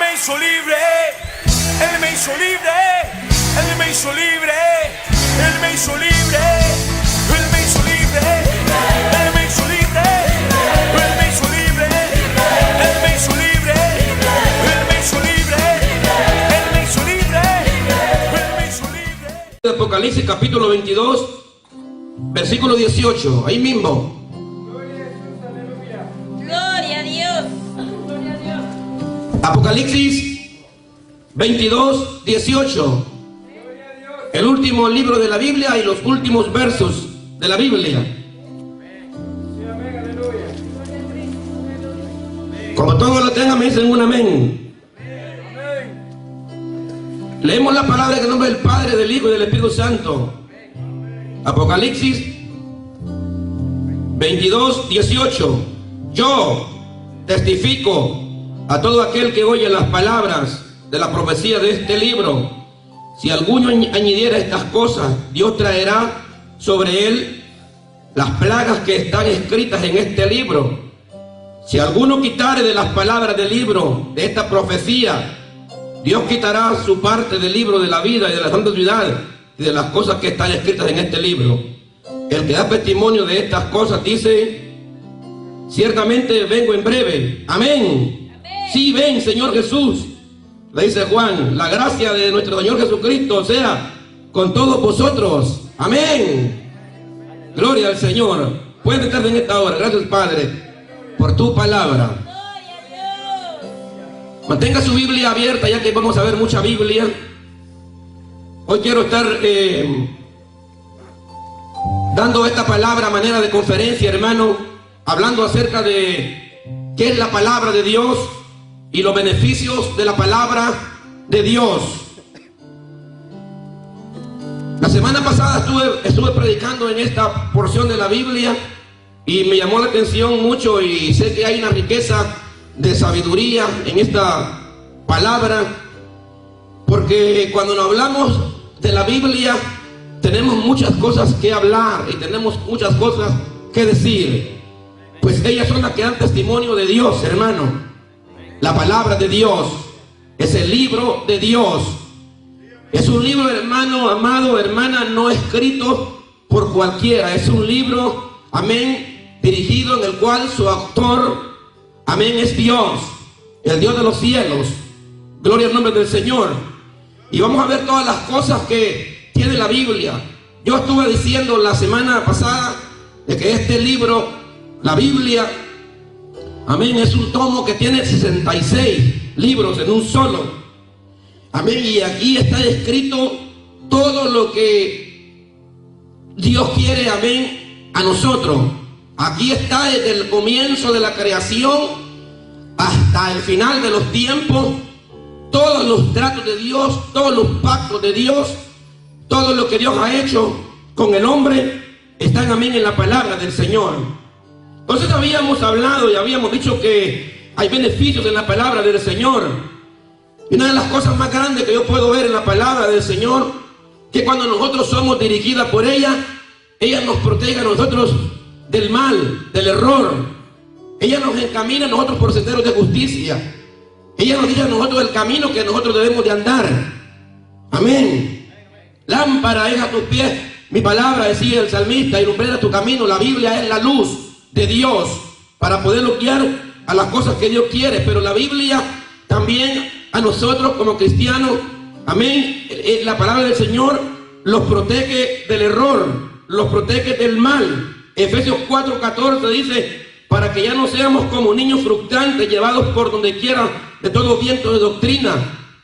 me hizo libre, Él me hizo libre, Él me hizo libre, Él me hizo libre, Él me hizo libre, Él me hizo libre, Él me hizo libre, Él me hizo libre, Él me hizo libre, Él me hizo libre, Él me hizo libre. Apocalipsis capítulo 22, versículo 18, ahí mismo. Gloria a Dios. Apocalipsis 22, 18. El último libro de la Biblia y los últimos versos de la Biblia. Como todos lo tengan, me dicen un amén. Leemos la palabra en el nombre del Padre, del Hijo y del Espíritu Santo. Apocalipsis 22, 18. Yo testifico a todo aquel que oye las palabras de la profecía de este libro. Si alguno añadiera estas cosas, Dios traerá sobre él las plagas que están escritas en este libro. Si alguno quitare de las palabras del libro de esta profecía, Dios quitará su parte del libro de la vida y de la santa ciudad y de las cosas que están escritas en este libro. El que da testimonio de estas cosas dice: ciertamente vengo en breve. Amén. Sí, ven, Señor Jesús. Le dice Juan: la gracia de nuestro Señor Jesucristo sea con todos vosotros. Amén. Gloria al Señor. Pueden estar en esta hora. Gracias, Padre, por tu palabra. Mantenga su Biblia abierta, ya que vamos a ver mucha Biblia. Hoy quiero estar dando esta palabra a manera de conferencia, hermano, hablando acerca de qué es la palabra de Dios y los beneficios de la palabra de Dios. La semana pasada estuve predicando en esta porción de la Biblia y me llamó la atención mucho, y sé que hay una riqueza de sabiduría en esta palabra, porque cuando nos hablamos de la Biblia tenemos muchas cosas que hablar y tenemos muchas cosas que decir, pues ellas son las que dan testimonio de Dios, hermano. La palabra de Dios es el libro de Dios. Es un libro, hermano, amado, hermana, no escrito por cualquiera. Es un libro, amén, dirigido en el cual su autor, amén, es Dios, el Dios de los cielos. Gloria al nombre del Señor. Y vamos a ver todas las cosas que tiene la Biblia. Yo estuve diciendo la semana pasada de que este libro, la Biblia, amén, es un tomo que tiene 66 libros en un solo. Amén. Y aquí está escrito todo lo que Dios quiere, amén, a nosotros. Aquí está desde el comienzo de la creación hasta el final de los tiempos. Todos los tratos de Dios, todos los pactos de Dios, todo lo que Dios ha hecho con el hombre, están, amén, en la palabra del Señor. Entonces habíamos hablado y habíamos dicho que hay beneficios en la palabra del Señor. Y una de las cosas más grandes que yo puedo ver en la palabra del Señor, que cuando nosotros somos dirigidas por ella nos protege a nosotros del mal, del error. Ella nos encamina a nosotros por senderos de justicia. Ella nos dice a nosotros el camino que nosotros debemos de andar. Amén. Lámpara es a tus pies mi palabra, decía el salmista, y lumbrera tu camino. La Biblia es la luz de Dios para poder guiar a las cosas que Dios quiere. Pero la Biblia también a nosotros como cristianos, amén, la palabra del Señor los protege del error, los protege del mal. Efesios 4:14 dice: para que ya no seamos como niños frustrantes, llevados por donde quiera de todo viento de doctrina,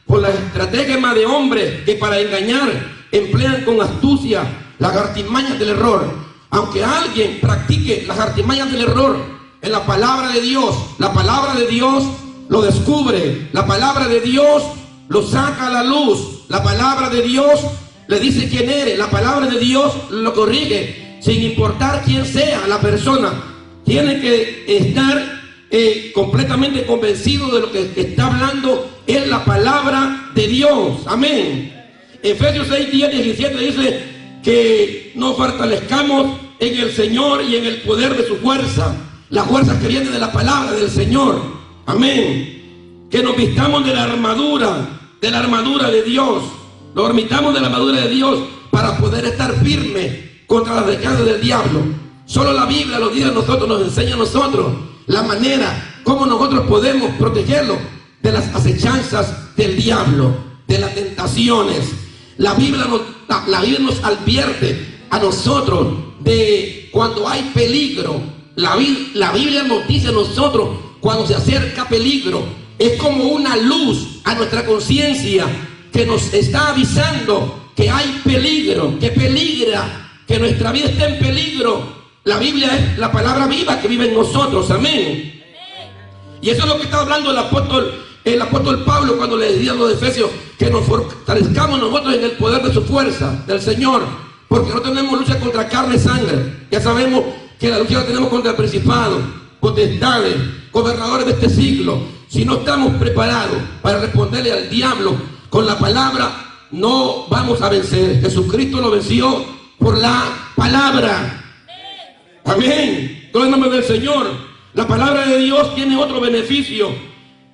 por la estratagema de hombres que para engañar emplean con astucia las artimañas del error. Aunque alguien practique las artimañas del error, en la palabra de Dios, la palabra de Dios lo descubre, la palabra de Dios lo saca a la luz, la palabra de Dios le dice quién eres, la palabra de Dios lo corrige, sin importar quién sea la persona. Tiene que estar completamente convencido de lo que está hablando es la palabra de Dios. Amén. Efesios 6, 10, 17 dice que nos fortalezcamos en el Señor y en el poder de su fuerza. La fuerza que viene de la palabra del Señor. Amén. que nos vistamos de la armadura de Dios. Nos ormitamos de la armadura de Dios para poder estar firmes contra las descargas del diablo. Solo la Biblia nos enseña a nosotros la manera como nosotros podemos protegerlo de las acechanzas del diablo, de las tentaciones. La Biblia nos advierte a nosotros de cuando hay peligro. La Biblia nos dice a nosotros cuando se acerca peligro. Es como una luz a nuestra conciencia que nos está avisando que hay peligro, que peligra, que nuestra vida está en peligro. La Biblia es la palabra viva que vive en nosotros, amén. Y eso es lo que está hablando el apóstol Pablo cuando le decía a los efesios que nos fortalezcamos nosotros en el poder de su fuerza, del Señor, porque no tenemos lucha contra carne y sangre. Ya sabemos que la lucha la tenemos contra principados, potestades, gobernadores de este siglo. Si no estamos preparados para responderle al diablo con la palabra, no vamos a vencer. Jesucristo lo venció por la palabra. Amén. Todo el nombre del Señor. La palabra de Dios tiene otro beneficio.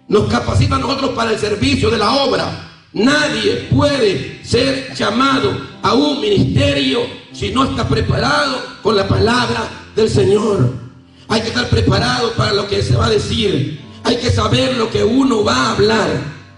Nos capacita a nosotros para el servicio de la obra. Nadie puede ser llamado a un ministerio si no está preparado con la palabra del Señor. Hay que estar preparado para lo que se va a decir. Hay que saber lo que uno va a hablar.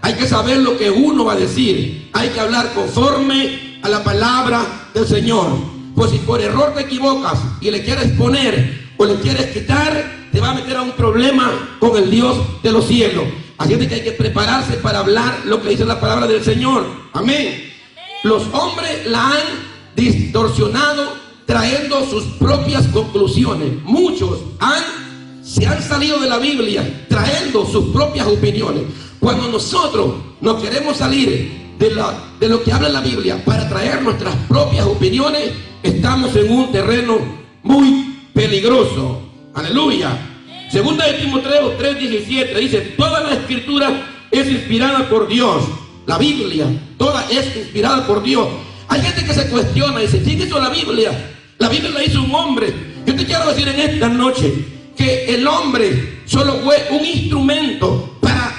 Hay que saber lo que uno va a decir. Hay que hablar conforme a la palabra del Señor. Pues si por error te equivocas y le quieres poner o le quieres quitar, te va a meter a un problema con el Dios de los cielos. Así es que hay que prepararse para hablar lo que dice la palabra del Señor. Amén. Los hombres la han distorsionado trayendo sus propias conclusiones. Muchos se han salido de la Biblia trayendo sus propias opiniones. Cuando nosotros nos queremos salir de lo que habla la Biblia para traer nuestras propias opiniones, estamos en un terreno muy peligroso. Aleluya. Segunda de Timoteo 3:17 dice: toda la escritura es inspirada por Dios. La Biblia, toda es inspirada por Dios. Hay gente que se cuestiona y dice: ¿quién hizo la Biblia? La Biblia la hizo un hombre. Yo te quiero decir en esta noche que el hombre solo fue un instrumento para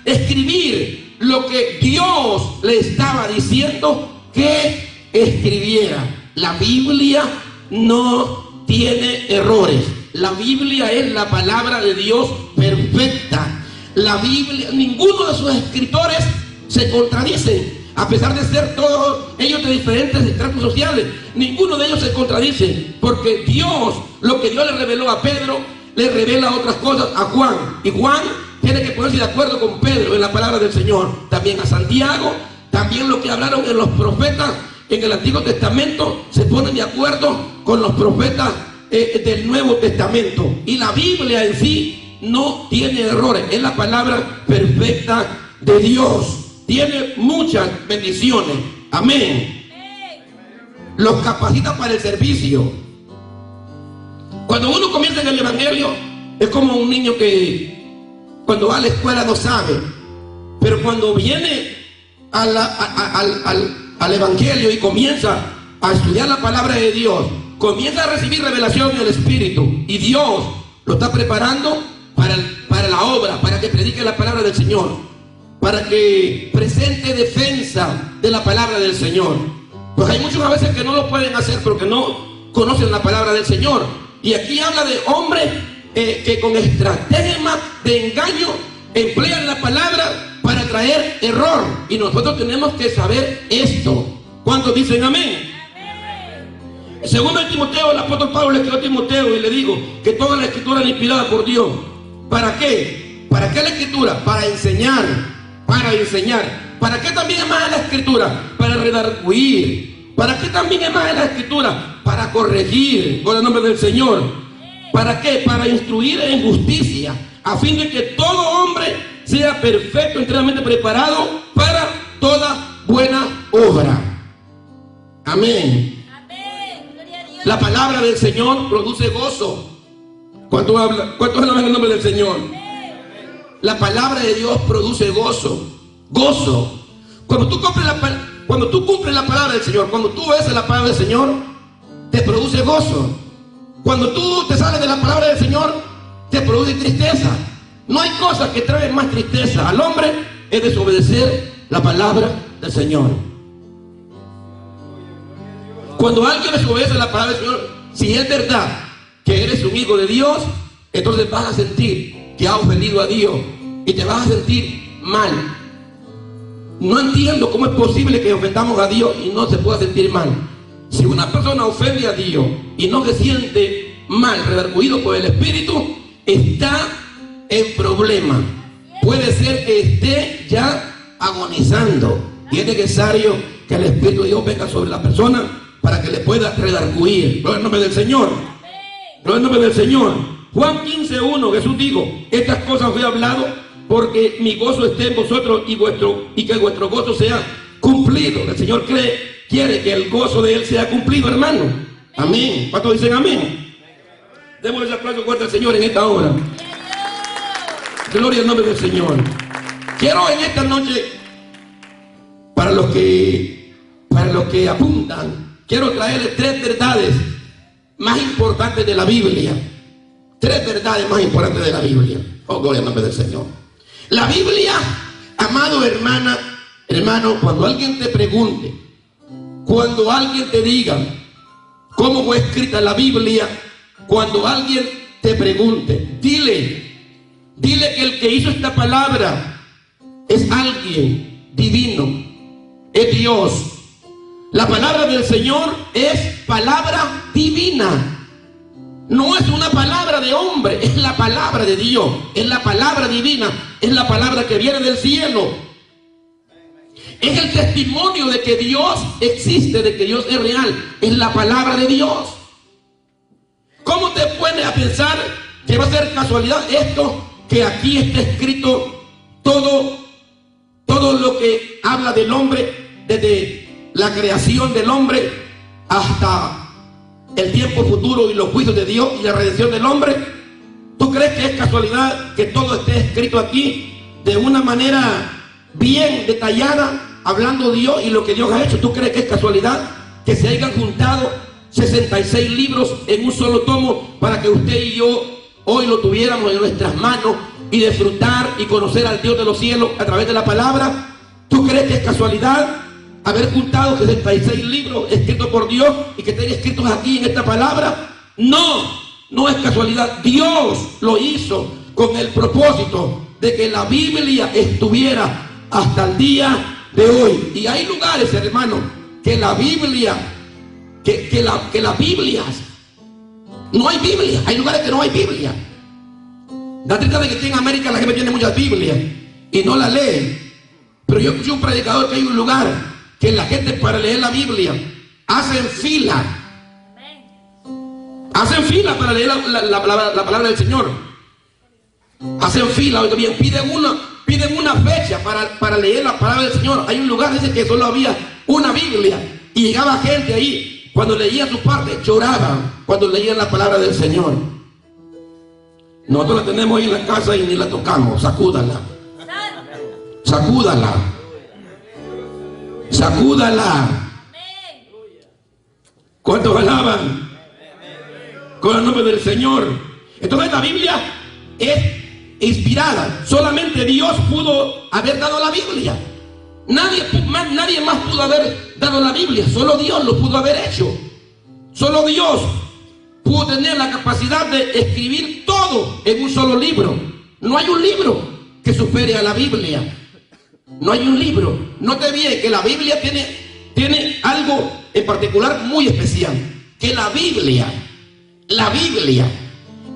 escribir lo que Dios le estaba diciendo que escribiera. La Biblia no tiene errores. La Biblia es la palabra de Dios perfecta. La Biblia, ninguno de sus escritores se contradice. A pesar de ser todos ellos de diferentes estratos sociales, ninguno de ellos se contradice, porque Dios, lo que Dios le reveló a Pedro, le revela otras cosas a Juan, y Juan tiene que ponerse de acuerdo con Pedro en la palabra del Señor. También a Santiago, también lo que hablaron en los profetas en el Antiguo Testamento se ponen de acuerdo con los profetas del Nuevo Testamento. Y la Biblia en sí no tiene errores, es la palabra perfecta de Dios. Tiene muchas bendiciones. Amén. Los capacita para el servicio. Cuando uno comienza en el Evangelio, es como un niño que cuando va a la escuela no sabe. Pero cuando viene al Evangelio y comienza a estudiar la palabra de Dios, comienza a recibir revelación del Espíritu. Y Dios lo está preparando para la obra, para que predique la palabra del Señor, para que presente defensa de la palabra del Señor. Pues hay muchos a veces que no lo pueden hacer porque no conocen la palabra del Señor. Y aquí habla de hombres que con estrategias de engaño emplean la palabra para traer error. Y nosotros tenemos que saber esto. ¿Cuántos dicen amén? Segundo de Timoteo, el apóstol Pablo le escribió a Timoteo y le digo que toda la escritura es inspirada por Dios. ¿Para qué? ¿Para qué la escritura? Para enseñar. Para enseñar. ¿Para qué también es más la escritura? Para redarguir. ¿Para qué también es más la escritura? Para corregir, con el nombre del Señor. ¿Para qué? Para instruir en justicia, a fin de que todo hombre sea perfecto, enteramente preparado para toda buena obra. Amén. La palabra del Señor produce gozo. ¿Cuántos hablan en el nombre del Señor? La palabra de Dios produce gozo. Gozo. Cuando tú cumples la palabra del Señor, cuando tú ves la palabra del Señor, te produce gozo. Cuando tú te sales de la palabra del Señor, te produce tristeza. No hay cosa que trae más tristeza al hombre, es desobedecer la palabra del Señor. Cuando alguien desobedece la palabra del Señor, si es verdad que eres un hijo de Dios, entonces vas a sentir que has ofendido a Dios y te vas a sentir mal. No entiendo cómo es posible que ofendamos a Dios y no se pueda sentir mal. Si una persona ofende a Dios y no se siente mal, redarguido por el Espíritu, está en problema. Puede ser que esté ya agonizando y es necesario que el Espíritu de Dios venga sobre la persona para que le pueda redarguir. Gloria al nombre del Señor. Gloria al nombre del Señor. Juan 15:1, Jesús dijo: estas cosas os he hablado porque mi gozo esté en vosotros y que vuestro gozo sea cumplido. El Señor quiere que el gozo de Él sea cumplido, hermano. Amén. ¿Cuántos dicen amén? Demos ese aplauso fuerte al Señor en esta hora. Gloria al nombre del Señor. Quiero en esta noche, para los que apuntan, quiero traerles 3 verdades más importantes de la Biblia. 3 verdades más importantes de la Biblia. Oh, gloria al nombre del Señor. La Biblia, amado hermano, cuando alguien te pregunte, cuando alguien te diga cómo fue escrita la Biblia, cuando alguien te pregunte, dile que el que hizo esta palabra es alguien divino, es Dios. La palabra del Señor es palabra divina. No es una palabra de hombre, es la palabra de Dios, es la palabra divina, es la palabra que viene del cielo. Es el testimonio de que Dios existe, de que Dios es real, es la palabra de Dios. ¿Cómo te pones a pensar que va a ser casualidad esto, que aquí está escrito todo lo que habla del hombre, desde la creación del hombre hasta el tiempo futuro y los juicios de Dios y la redención del hombre? ¿Tú crees que es casualidad que todo esté escrito aquí de una manera bien detallada, hablando Dios y lo que Dios ha hecho? ¿Tú crees que es casualidad que se hayan juntado 66 libros en un solo tomo para que usted y yo hoy lo tuviéramos en nuestras manos y disfrutar y conocer al Dios de los cielos a través de la palabra? ¿Tú crees que es casualidad haber juntado 66 libros escritos por Dios y que estén escritos aquí en esta palabra? No es casualidad. Dios lo hizo con el propósito de que la Biblia estuviera hasta el día de hoy. Y hay lugares, hermano, que la Biblia, que las Biblias, no hay Biblia. Hay lugares que no hay Biblia. Da tristeza de que aquí en América la gente tiene muchas Biblias y no la lee. Pero yo escuché un predicador que hay un lugar que la gente, para leer la Biblia, hacen fila. Hacen fila para leer la palabra del Señor. Hacen fila, oiga bien, piden una fecha para leer la palabra del Señor. Hay un lugar, dice, que solo había una Biblia y llegaba gente ahí. Cuando leían su parte, lloraban cuando leían la palabra del Señor. Nosotros la tenemos ahí en la casa y ni la tocamos. Sacúdala. Sacúdala. Sacúdala. ¿Cuántos alaban? Con el nombre del Señor. Entonces la Biblia es inspirada. Solamente Dios pudo haber dado la Biblia. Nadie más pudo haber dado la Biblia. Solo Dios lo pudo haber hecho. Solo Dios pudo tener la capacidad de escribir todo en un solo libro. No hay un libro que supere a la Biblia. No hay un libro. Note bien que la Biblia tiene algo en particular muy especial. Que la Biblia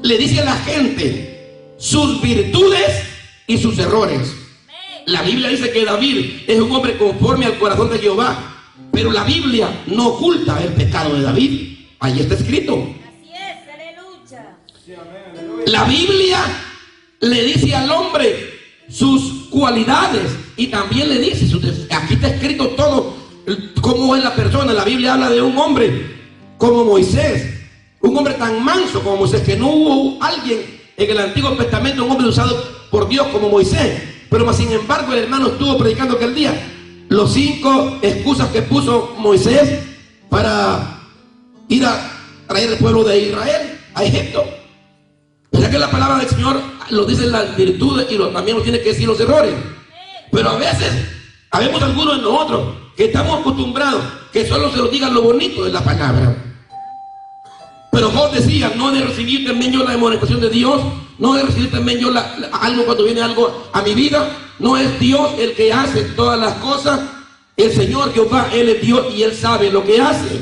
le dice a la gente sus virtudes y sus errores. La Biblia dice que David es un hombre conforme al corazón de Jehová, pero la Biblia no oculta el pecado de David. Ahí está escrito. Así es, aleluya. La Biblia le dice al hombre sus cualidades y también le dice, aquí está escrito todo cómo es la persona. La Biblia habla de un hombre como Moisés, un hombre tan manso como Moisés, que no hubo alguien en el Antiguo Testamento, un hombre usado por Dios como Moisés. Pero sin embargo el hermano estuvo predicando aquel día los 5 excusas que puso Moisés para ir a traer el pueblo de Israel a Egipto. ¿Verdad que la palabra del Señor lo dicen las virtudes y también lo tiene que decir los errores. Pero a veces, habemos algunos de nosotros que estamos acostumbrados que solo se nos diga lo bonito de la palabra. Pero Job decía, no he de recibir también yo la amonestación de Dios, no he de recibir también yo algo cuando viene algo a mi vida. No es Dios el que hace todas las cosas, el Señor Jehová, Él es Dios y Él sabe lo que hace.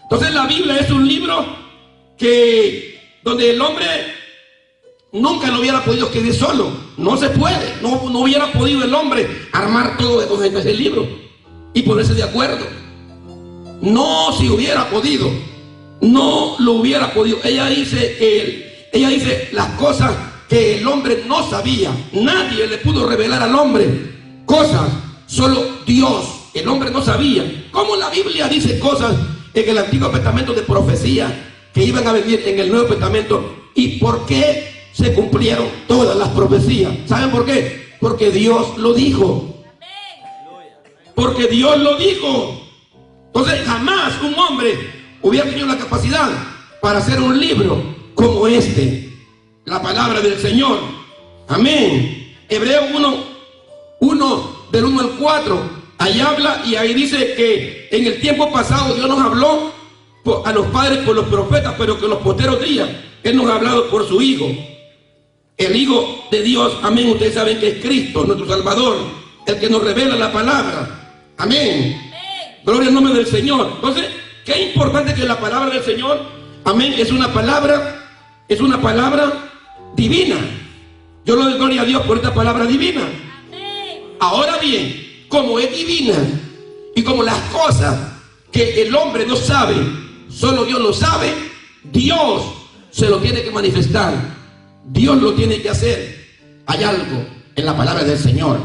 Entonces la Biblia es un libro donde el hombre nunca lo hubiera podido escribir solo. No se puede, no hubiera podido el hombre armar todo en ese libro y ponerse de acuerdo. No, si hubiera podido, no lo hubiera podido. Ella dice las cosas que el hombre no sabía. Nadie le pudo revelar al hombre cosas, solo Dios. El hombre no sabía. Como la Biblia dice cosas en el Antiguo Testamento de profecía que iban a venir en el Nuevo Testamento. ¿Y por qué se cumplieron todas las profecías? ¿Saben por qué? Porque Dios lo dijo. Porque Dios lo dijo. Entonces jamás un hombre hubiera tenido la capacidad para hacer un libro como este, la palabra del Señor. Amén. Hebreos 1 del 1 al 4. Ahí habla y ahí dice que en el tiempo pasado Dios nos habló a los padres por los profetas, pero que en los posteros días Él nos ha hablado por su Hijo, el Hijo de Dios. Amén. Ustedes saben que es Cristo, nuestro Salvador, el que nos revela la palabra. Amén. Gloria al nombre del Señor. Entonces, qué importante que la palabra del Señor, amén, es una palabra divina. Yo le doy gloria a Dios por esta palabra divina. Ahora bien, como es divina y como las cosas que el hombre no sabe, solo Dios lo sabe, Dios se lo tiene que manifestar, Dios lo tiene que hacer. Hay algo en la palabra del Señor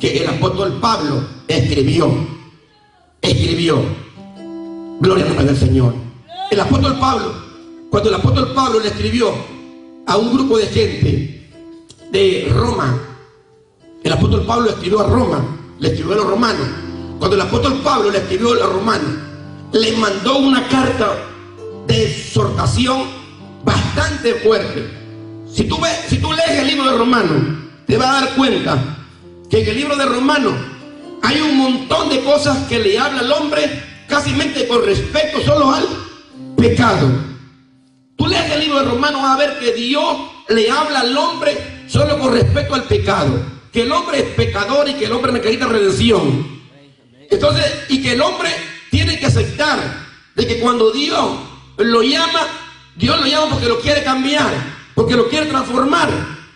que el apóstol Pablo escribió. Gloria al nombre del Señor. El apóstol Pablo, cuando el apóstol Pablo le escribió a un grupo de gente de Roma, el apóstol Pablo escribió a Roma, le escribió a los romanos. Cuando el apóstol Pablo le escribió a los romanos, le mandó una carta de exhortación bastante fuerte. Si tú lees el libro de Romanos, te vas a dar cuenta que en el libro de Romanos hay un montón de cosas que le habla al hombre casi con respecto solo al pecado. Tú lees el libro de Romanos a ver que Dios le habla al hombre solo con respecto al pecado, que el hombre es pecador y que el hombre necesita redención. Entonces, y que el hombre tiene que aceptar de que cuando Dios lo llama porque lo quiere cambiar, porque lo quiere transformar.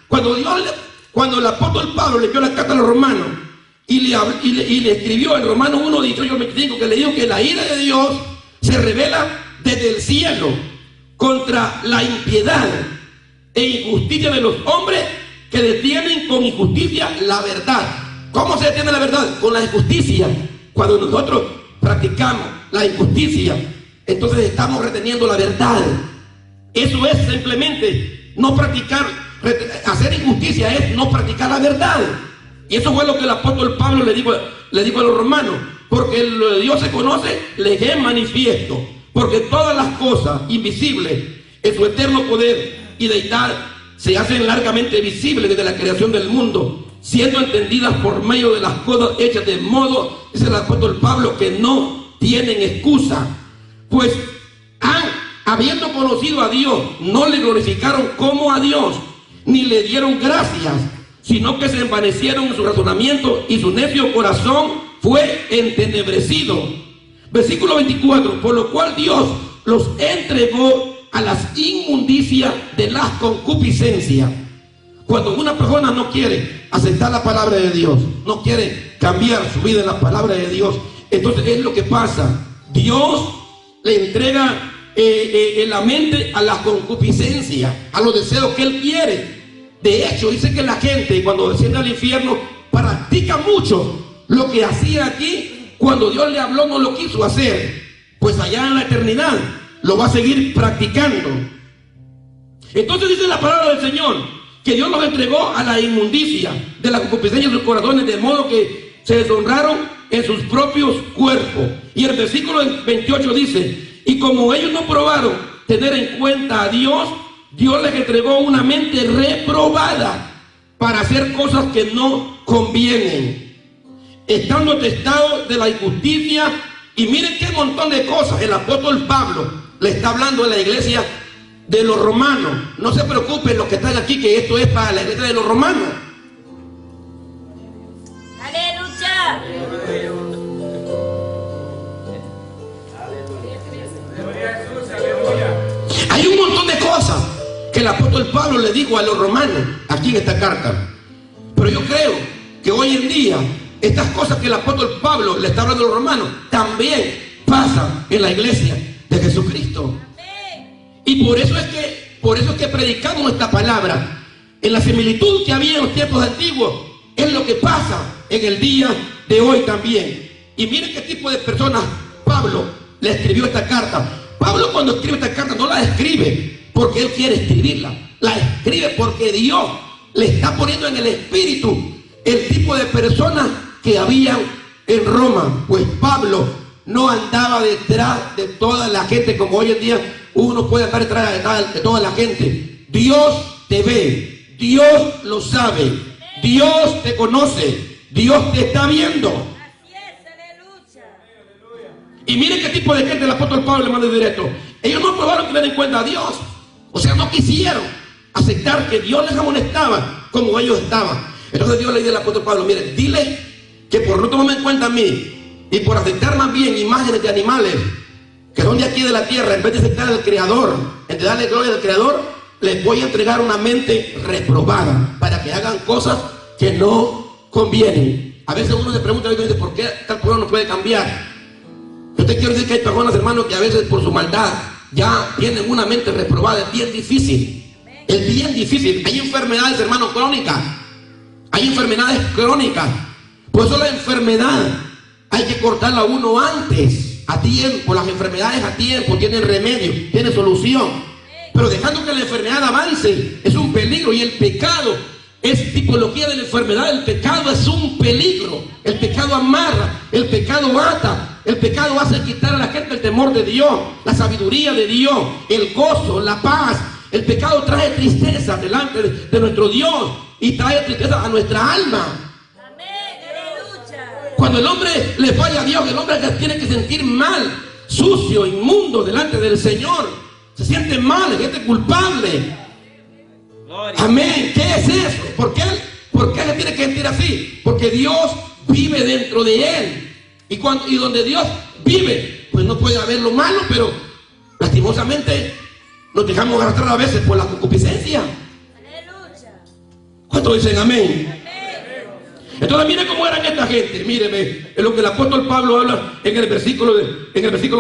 Cuando el apóstol Pablo le dio la carta a los romanos y le escribió en Romanos 1, 18 al 25, que le dijo que la ira de Dios se revela desde el cielo contra la impiedad e injusticia de los hombres que detienen con injusticia la verdad. ¿Cómo se detiene la verdad? Con la injusticia. Cuando nosotros practicamos la injusticia, entonces estamos reteniendo la verdad. Eso es simplemente no practicar. Hacer injusticia es no practicar la verdad. Y eso fue lo que el apóstol Pablo le dijo a los romanos. Porque lo de Dios se conoce, les es manifiesto. Porque todas las cosas invisibles en su eterno poder y deidad se hacen largamente visibles desde la creación del mundo, siendo entendidas por medio de las cosas hechas, de modo, dice el apóstol Pablo, que no tienen excusa. Pues habiendo conocido a Dios, no le glorificaron como a Dios, ni le dieron gracias, sino que se envanecieron en su razonamiento y su necio corazón fue entenebrecido. Versículo 24, por lo cual Dios los entregó a las inmundicias de las concupiscencias. Cuando una persona no quiere aceptar la palabra de Dios, no quiere cambiar su vida en la palabra de Dios, entonces es lo que pasa. Dios le entrega en la mente a las concupiscencias, a los deseos que él quiere. De hecho, dice que la gente cuando desciende al infierno practica mucho lo que hacía aquí. Cuando Dios le habló no lo quiso hacer, pues allá en la eternidad lo va a seguir practicando. Entonces dice la palabra del Señor que Dios los entregó a la inmundicia de la concupiscencia de sus corazones, de modo que se deshonraron en sus propios cuerpos. Y el versículo 28 dice, y como ellos no probaron tener en cuenta a Dios, Dios les entregó una mente reprobada para hacer cosas que no convienen, estando atestados de la injusticia. Y miren qué montón de cosas. El apóstol Pablo le está hablando a la iglesia de los romanos. No se preocupen los que están aquí, que esto es para la iglesia de los romanos. Aleluya. Hay un montón de cosas que el apóstol Pablo le dijo a los romanos aquí en esta carta. Pero yo creo que hoy en día estas cosas que el apóstol Pablo le está hablando a los romanos también pasan en la iglesia de Jesucristo. Y por eso es que predicamos esta palabra. En la similitud que había en los tiempos antiguos es lo que pasa en el día de hoy también. Y miren qué tipo de personas Pablo le escribió esta carta. Pablo, cuando escribe esta carta, no la escribe porque él quiere escribirla, la escribe porque Dios le está poniendo en el espíritu el tipo de personas que habían en Roma. Pues Pablo no andaba detrás de toda la gente como hoy en día uno puede estar detrás de toda la gente. Dios te ve, Dios lo sabe, Dios te conoce, Dios te está viendo. Así es, aleluya. Y miren qué tipo de gente el apóstol Pablo le manda directo. Ellos no probaron tener en cuenta a Dios. O sea, no quisieron aceptar que Dios les amonestaba como ellos estaban. Entonces Dios le dice al apóstol Pablo: mire, dile que por no tomarme en cuenta a mí y por aceptar más bien imágenes de animales que son de aquí de la tierra, en vez de aceptar al Creador, en vez de darle gloria al Creador, les voy a entregar una mente reprobada para que hagan cosas que no convienen. A veces uno se pregunta, ¿por qué tal pueblo no puede cambiar? Yo te quiero decir que hay personas, hermanos, que a veces por su maldad ya tienen una mente reprobada. Es bien difícil. Es bien difícil. Hay enfermedades, hermanos, crónicas. Hay enfermedades crónicas. Por eso la enfermedad hay que cortarla uno antes, a tiempo. Las enfermedades a tiempo tienen remedio, tienen solución. Pero dejando que la enfermedad avance es un peligro. Y el pecado es tipología de la enfermedad. El pecado es un peligro. El pecado amarra, el pecado ata. El pecado hace quitar a la gente el temor de Dios, la sabiduría de Dios, el gozo, la paz. El pecado trae tristeza delante de nuestro Dios y trae tristeza a nuestra alma. Amén, aleluya. Cuando el hombre le falla a Dios, el hombre se tiene que sentir mal, sucio, inmundo delante del Señor. Se siente mal, se siente culpable. Amén. ¿Qué es eso? ¿Por qué se tiene que sentir así? Porque Dios vive dentro de él. Y donde Dios vive, pues no puede haber lo malo, pero lastimosamente nos dejamos arrastrar a veces por la concupiscencia. Aleluya. ¿Cuántos dicen amén? Amén. Entonces miren cómo eran esta gente. Míreme, es lo que el apóstol Pablo habla en el versículo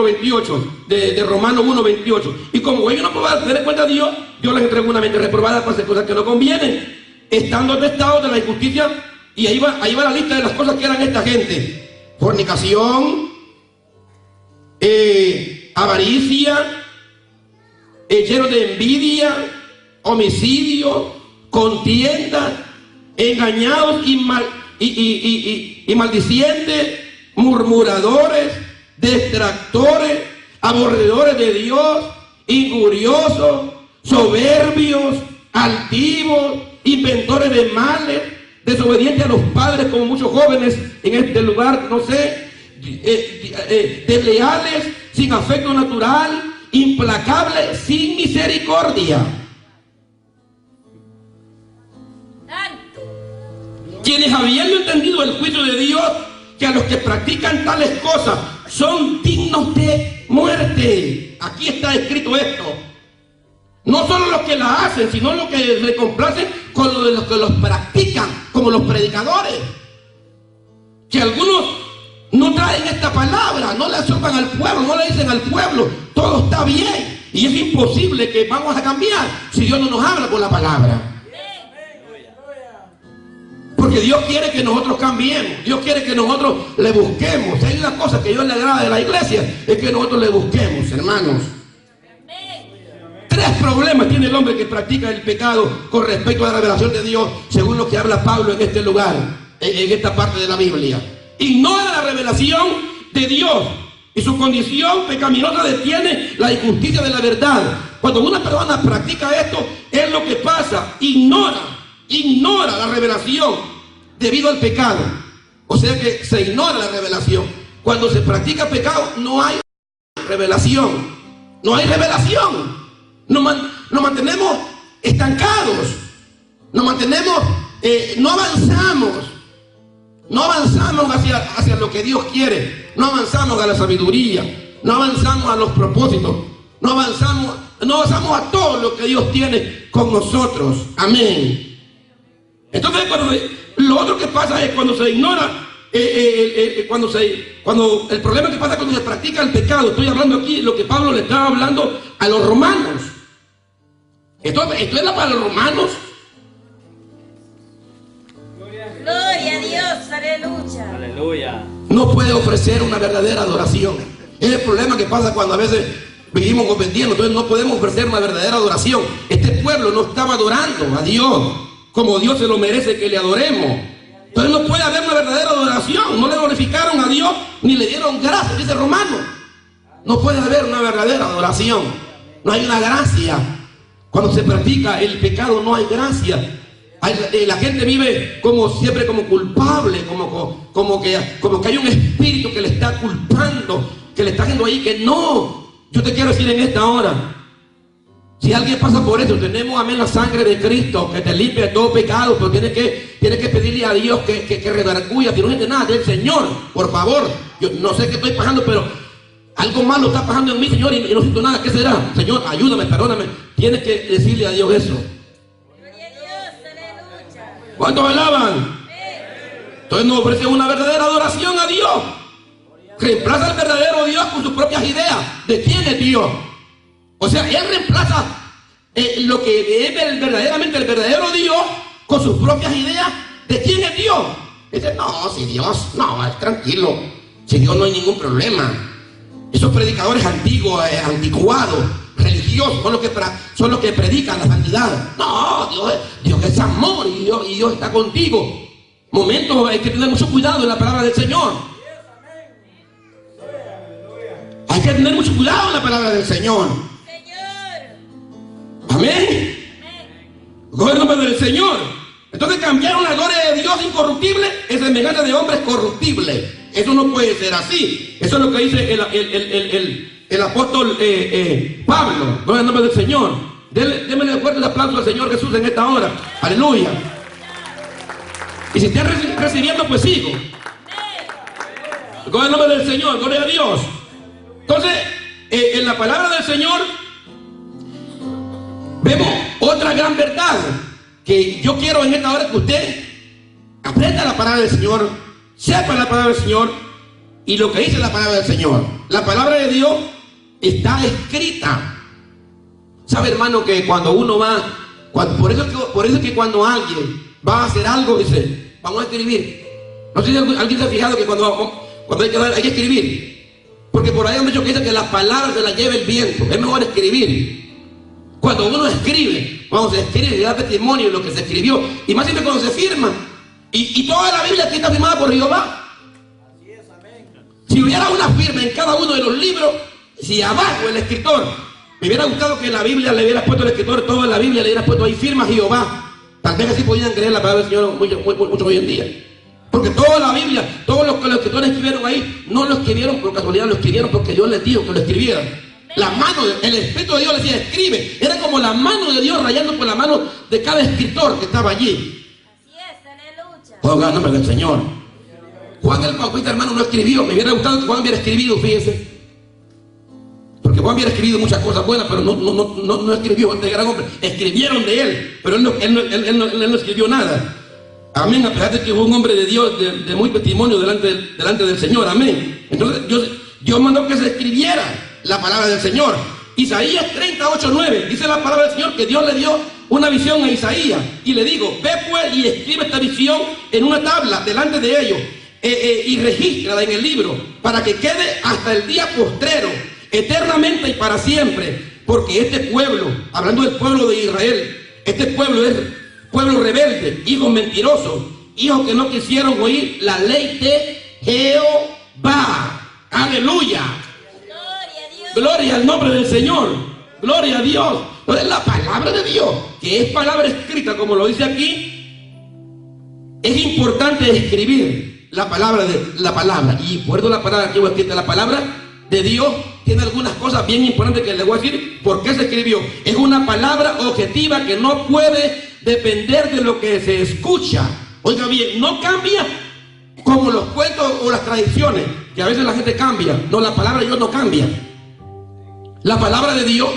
28 de Romanos 1:28. Y como ellos no podían tener en cuenta a Dios, Dios les entregó una mente reprobada para hacer cosas que no convienen, estando atestados de la injusticia. Y ahí va la lista de las cosas que eran esta gente: fornicación, avaricia, llenos de envidia, homicidio, contienda, engañados y maldicientes, murmuradores, detractores, aborrecedores de Dios, injuriosos, soberbios, altivos, inventores de males, desobedientes a los padres, como muchos jóvenes en este lugar, no sé, desleales, sin afecto natural, implacables, sin misericordia. Tanto. Quienes habiendo entendido el juicio de Dios, que a los que practican tales cosas son dignos de muerte. Aquí está escrito esto. No solo los que la hacen, sino los que le complacen con lo de los que los practican, como los predicadores. Que algunos no traen esta palabra, no le absorban al pueblo, no le dicen al pueblo, todo está bien. Y es imposible que vamos a cambiar si Dios no nos habla por la palabra. Porque Dios quiere que nosotros cambiemos, Dios quiere que nosotros le busquemos. Si hay una cosa que a Dios le agrada de la iglesia, es que nosotros le busquemos, hermanos. 3 problemas tiene el hombre que practica el pecado con respecto a la revelación de Dios, según lo que habla Pablo en este lugar, en esta parte de la Biblia. Ignora la revelación de Dios y su condición pecaminosa detiene la injusticia de la verdad. Cuando una persona practica esto, es lo que pasa, ignora la revelación debido al pecado. O sea que se ignora la revelación. Cuando se practica pecado, no hay revelación. No hay revelación. Nos mantenemos estancados. Nos mantenemos, no avanzamos. No avanzamos hacia lo que Dios quiere. No avanzamos a la sabiduría. No avanzamos a los propósitos. No avanzamos a todo lo que Dios tiene con nosotros. Amén. Entonces, lo otro que pasa es cuando se ignora, cuando el problema que pasa cuando se practica el pecado. Estoy hablando aquí lo que Pablo le estaba hablando a los romanos. Esto es para los romanos. Gloria a Dios, aleluya. Aleluya. No puede ofrecer una verdadera adoración. Es el problema que pasa cuando a veces vivimos comprendiendo. Entonces no podemos ofrecer una verdadera adoración. Este pueblo no estaba adorando a Dios como Dios se lo merece que le adoremos. Entonces no puede haber una verdadera adoración. No le glorificaron a Dios ni le dieron gracias, dice Romano. No puede haber una verdadera adoración. No hay una gracia. Cuando se practica el pecado no hay gracia. La gente vive siempre como culpable, como que hay un espíritu que le está culpando, que le está haciendo ahí que no. Yo te quiero decir en esta hora, si alguien pasa por eso, tenemos, amén, la sangre de Cristo que te limpia de todo pecado, pero tienes que pedirle a Dios que redarguya. Si no sientes nada del Señor, por favor, yo no sé qué estoy pasando, pero algo malo está pasando en mí, Señor, y no siento nada. ¿Qué será? Señor, ayúdame, perdóname. Tienes que decirle a Dios eso. Gloria a Dios, aleluya. ¿Cuántos alaban? Entonces no ofrece una verdadera adoración a Dios. Reemplaza al verdadero Dios con sus propias ideas. ¿De quién es Dios? O sea, él reemplaza lo que es verdaderamente el verdadero Dios con sus propias ideas. ¿De quién es Dios? Dice, no, si Dios, no, es tranquilo. Si Dios no hay ningún problema. Esos predicadores antiguos, anticuados, religiosos, son los que predican la santidad. No, Dios es amor y Dios está contigo. Momentos hay que tener mucho cuidado en la palabra del Señor. Hay que tener mucho cuidado en la palabra del Señor. Amén. Gloria al nombre del Señor. Entonces cambiaron la gloria de Dios incorruptible en semejanza de hombres corruptibles. Eso no puede ser así. Eso es lo que dice el apóstol Pablo. Gloria al nombre del Señor. Démele fuerte el aplauso al Señor Jesús en esta hora. Aleluya. Y si están recibiendo, pues sigo. Gloria al nombre del Señor. Gloria a Dios. Entonces, en la palabra del Señor vemos otra gran verdad que yo quiero en esta hora que usted aprenda la palabra del Señor, sepa la palabra del Señor y lo que dice la palabra del Señor. La palabra de Dios está escrita. ¿Sabe, hermano, que cuando uno por eso es que cuando alguien va a hacer algo, dice, vamos a escribir? No sé si alguien se ha fijado que cuando hay que escribir. Porque por ahí han dicho que dice que las palabras se las lleva el viento. Es mejor escribir. Cuando uno escribe, cuando se escribe, da testimonio de lo que se escribió. Y más siempre cuando se firma. Y toda la Biblia aquí está firmada por Jehová. Si hubiera una firma en cada uno de los libros, si abajo el escritor, me hubiera gustado que la Biblia le hubiera puesto el escritor, toda la Biblia le hubiera puesto ahí firma Jehová. Tal vez así podían creer la palabra del Señor mucho hoy en día. Porque toda la Biblia, todos los que los escritores escribieron ahí, no lo escribieron por casualidad, lo escribieron porque Dios les dijo que lo escribieran. La mano, el Espíritu de Dios le decía, escribe. Era como la mano de Dios rayando por la mano de cada escritor que estaba allí. Así es, aleluya. Ponga el nombre del Señor. Juan el Bautista, hermano, no escribió. Me hubiera gustado que Juan hubiera escribido, fíjese. Porque Juan hubiera escribido muchas cosas buenas, pero no escribió este gran hombre. Escribieron de él, pero él no escribió nada. Amén, a pesar de que fue un hombre de Dios, de muy testimonio delante del Señor. Amén. Entonces Dios mandó que se escribiera la palabra del Señor. Isaías 38:9 dice la palabra del Señor que Dios le dio una visión a Isaías y le digo, ve pues y escribe esta visión en una tabla delante de ellos y regístrala en el libro para que quede hasta el día postrero, eternamente y para siempre, porque este pueblo, hablando del pueblo de Israel, este pueblo es pueblo rebelde, hijos mentirosos, hijos que no quisieron oír la ley de Jehová. Aleluya. Gloria al nombre del Señor. Gloria a Dios. Entonces la palabra de Dios, que es palabra escrita, como lo dice aquí, es importante escribir la palabra. Y por eso la palabra que voy a escribir, la palabra de Dios, tiene algunas cosas bien importantes que les voy a decir por qué se escribió. Es una palabra objetiva que no puede depender de lo que se escucha. Oiga bien, no cambia como los cuentos o las tradiciones, que a veces la gente cambia. No, la palabra de Dios no cambia. La palabra de Dios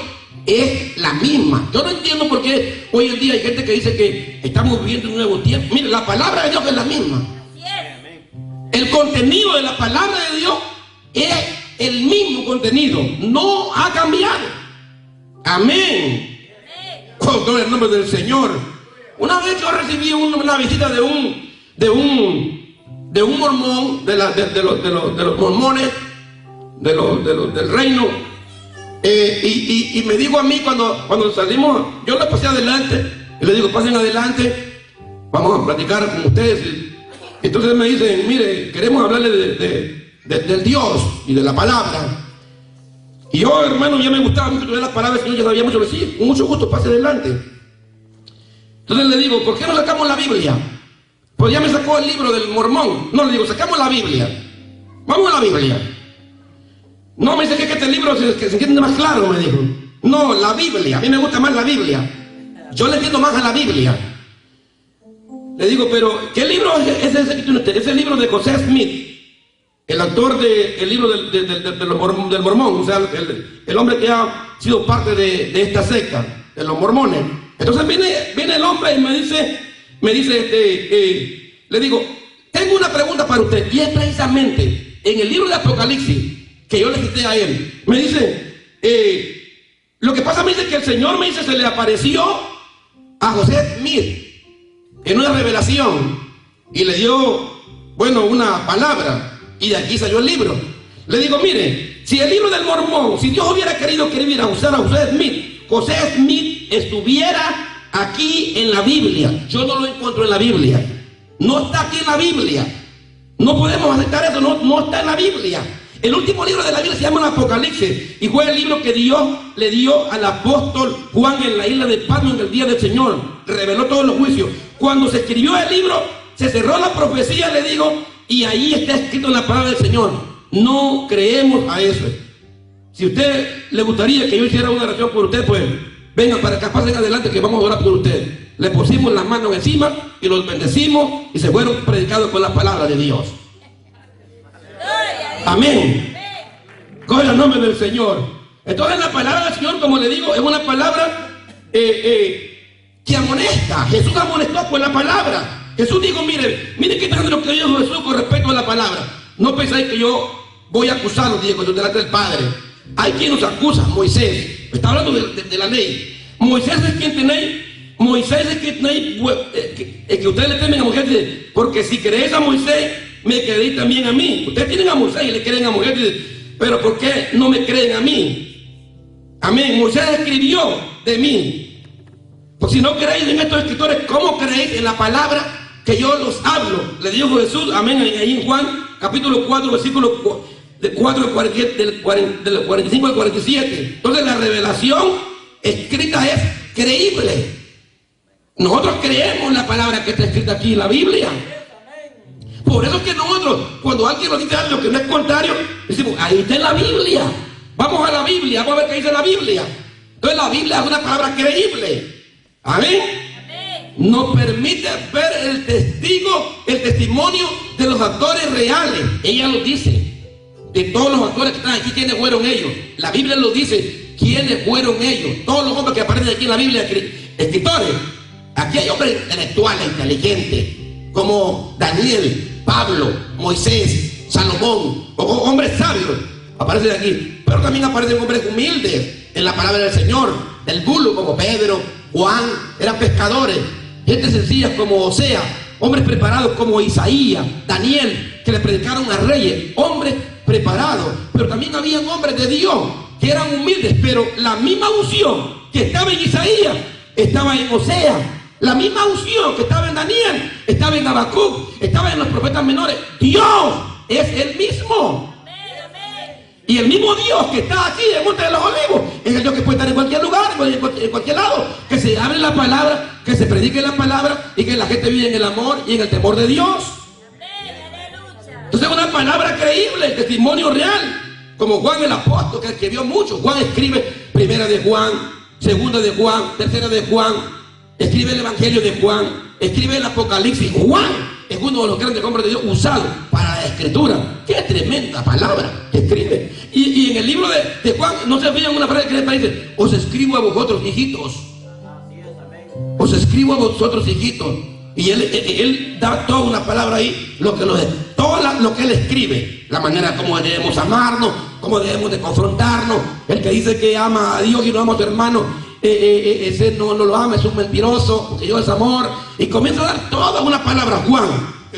es la misma. Yo no entiendo por qué hoy en día hay gente que dice que estamos viviendo un nuevo tiempo. Mire, la palabra de Dios es la misma. El contenido de la palabra de Dios es el mismo contenido, no ha cambiado. Amén. Con todo el nombre del Señor. Una vez yo recibí una visita de un mormón, de los mormones, del reino, y me dijo a mí cuando salimos, yo le pasé adelante, y le digo, pasen adelante, vamos a platicar con ustedes. Entonces me dicen, mire, queremos hablarle del Dios y de la palabra. Y yo, hermano, ya me gustaba mucho de las palabras, Señor, ya sabía mucho decir, con mucho gusto, pase adelante. Entonces le digo, ¿por qué no sacamos la Biblia? Pues ya me sacó el libro del mormón. No, le digo, sacamos la Biblia. Vamos a la Biblia. No, me dice que este libro que se entiende más claro, me dijo. No, la Biblia, a mí me gusta más la Biblia. Yo le entiendo más a la Biblia. Le digo, pero ¿qué libro es ese que tiene usted? Es el libro de José Smith, el autor del libro del mormón, o sea, el hombre que ha sido parte de esta secta, de los mormones. Entonces viene el hombre y me dice, le digo, tengo una pregunta para usted, y es precisamente en el libro de Apocalipsis, que yo le cité a él. Me dice, lo que pasa, me dice que el Señor, me dice, se le apareció a José Smith en una revelación y le dio, bueno, una palabra, y de aquí salió el libro. Le digo, mire, si el libro del mormón, si Dios hubiera querido escribir a usar a José Smith estuviera aquí en la Biblia. Yo no lo encuentro en la Biblia. No está aquí en la Biblia. No podemos aceptar eso, no está en la Biblia. El último libro de la Biblia se llama el Apocalipsis, y fue el libro que Dios le dio al apóstol Juan en la isla de Patmos en el día del Señor. Reveló todos los juicios. Cuando se escribió el libro, se cerró la profecía, le digo, y ahí está escrito en la palabra del Señor. No creemos a eso. Si usted le gustaría que yo hiciera una oración por usted, pues venga para acá, pasen adelante, que vamos a orar por usted. Le pusimos las manos encima y los bendecimos, y se fueron predicados con la palabra de Dios. Amén. Gloria al nombre del Señor. Entonces la palabra del Señor, como le digo, es una palabra que amonesta. Jesús amonestó con la palabra. Jesús dijo, mire qué tan lo que dijo Jesús con respecto a la palabra. No pensáis que yo voy a acusarlos, dijo, delante del Padre. Hay quien nos acusa, Moisés. Está hablando de la ley. Moisés es quien tenéis. Moisés es quien tenéis, que ustedes le temen a Moisés, porque si creéis a Moisés, me creéis también a mí. Ustedes tienen a Moisés y le creen a Moisés, pero ¿por qué no me creen a mí? Amén. Moisés escribió de mí. Pues si no creéis en estos escritores, ¿cómo creéis en la palabra que yo los hablo? Le dijo Jesús, amén, ahí en Juan capítulo 4, versículo 4 del 45 al 47. Entonces la revelación escrita es creíble. Nosotros creemos la palabra que está escrita aquí en la Biblia. Por eso es que nosotros, cuando alguien nos dice algo que no es contrario, decimos, ahí está en la Biblia. Vamos a la Biblia, vamos a ver qué dice la Biblia. Entonces la Biblia es una palabra creíble. Amén. Nos permite ver el testimonio de los actores reales. Ella lo dice. De todos los actores que están aquí, ¿quiénes fueron ellos? La Biblia lo dice, ¿quiénes fueron ellos? Todos los hombres que aparecen aquí en la Biblia, escritores. Aquí hay hombres intelectuales, inteligentes, como Daniel, Pablo, Moisés, Salomón, hombres sabios, aparecen aquí. Pero también aparecen hombres humildes en la palabra del Señor, del bulo, como Pedro, Juan, eran pescadores. Gente sencilla como Osea, hombres preparados como Isaías, Daniel, que le predicaron a reyes, hombres preparados. Pero también habían hombres de Dios que eran humildes, pero la misma unción que estaba en Isaías estaba en Osea. La misma unción que estaba en Daniel estaba en Habacuc, estaba en los profetas menores. Dios es el mismo. Y el mismo Dios que está aquí en el Monte de los Olivos es el Dios que puede estar en cualquier lugar, en cualquier lado. Que se hable la palabra, que se predique la palabra y que la gente vive en el amor y en el temor de Dios. Entonces es una palabra creíble, el testimonio real. Como Juan el apóstol, que escribió mucho. Juan escribe primera de Juan, segunda de Juan, tercera de Juan. Escribe el Evangelio de Juan, escribe el Apocalipsis. Juan es uno de los grandes hombres de Dios usado para la escritura. Qué tremenda palabra que escribe. Y en el libro de Juan, no se fijan una frase que dice: os escribo a vosotros, hijitos. Os escribo a vosotros, hijitos. Y él da toda una palabra ahí, lo que él escribe, la manera como debemos amarnos, cómo debemos de confrontarnos. El que dice que ama a Dios y no ama a su hermano, ese no lo ama, es un mentiroso, porque Dios es amor. Y comienza a dar toda una palabra. Juan,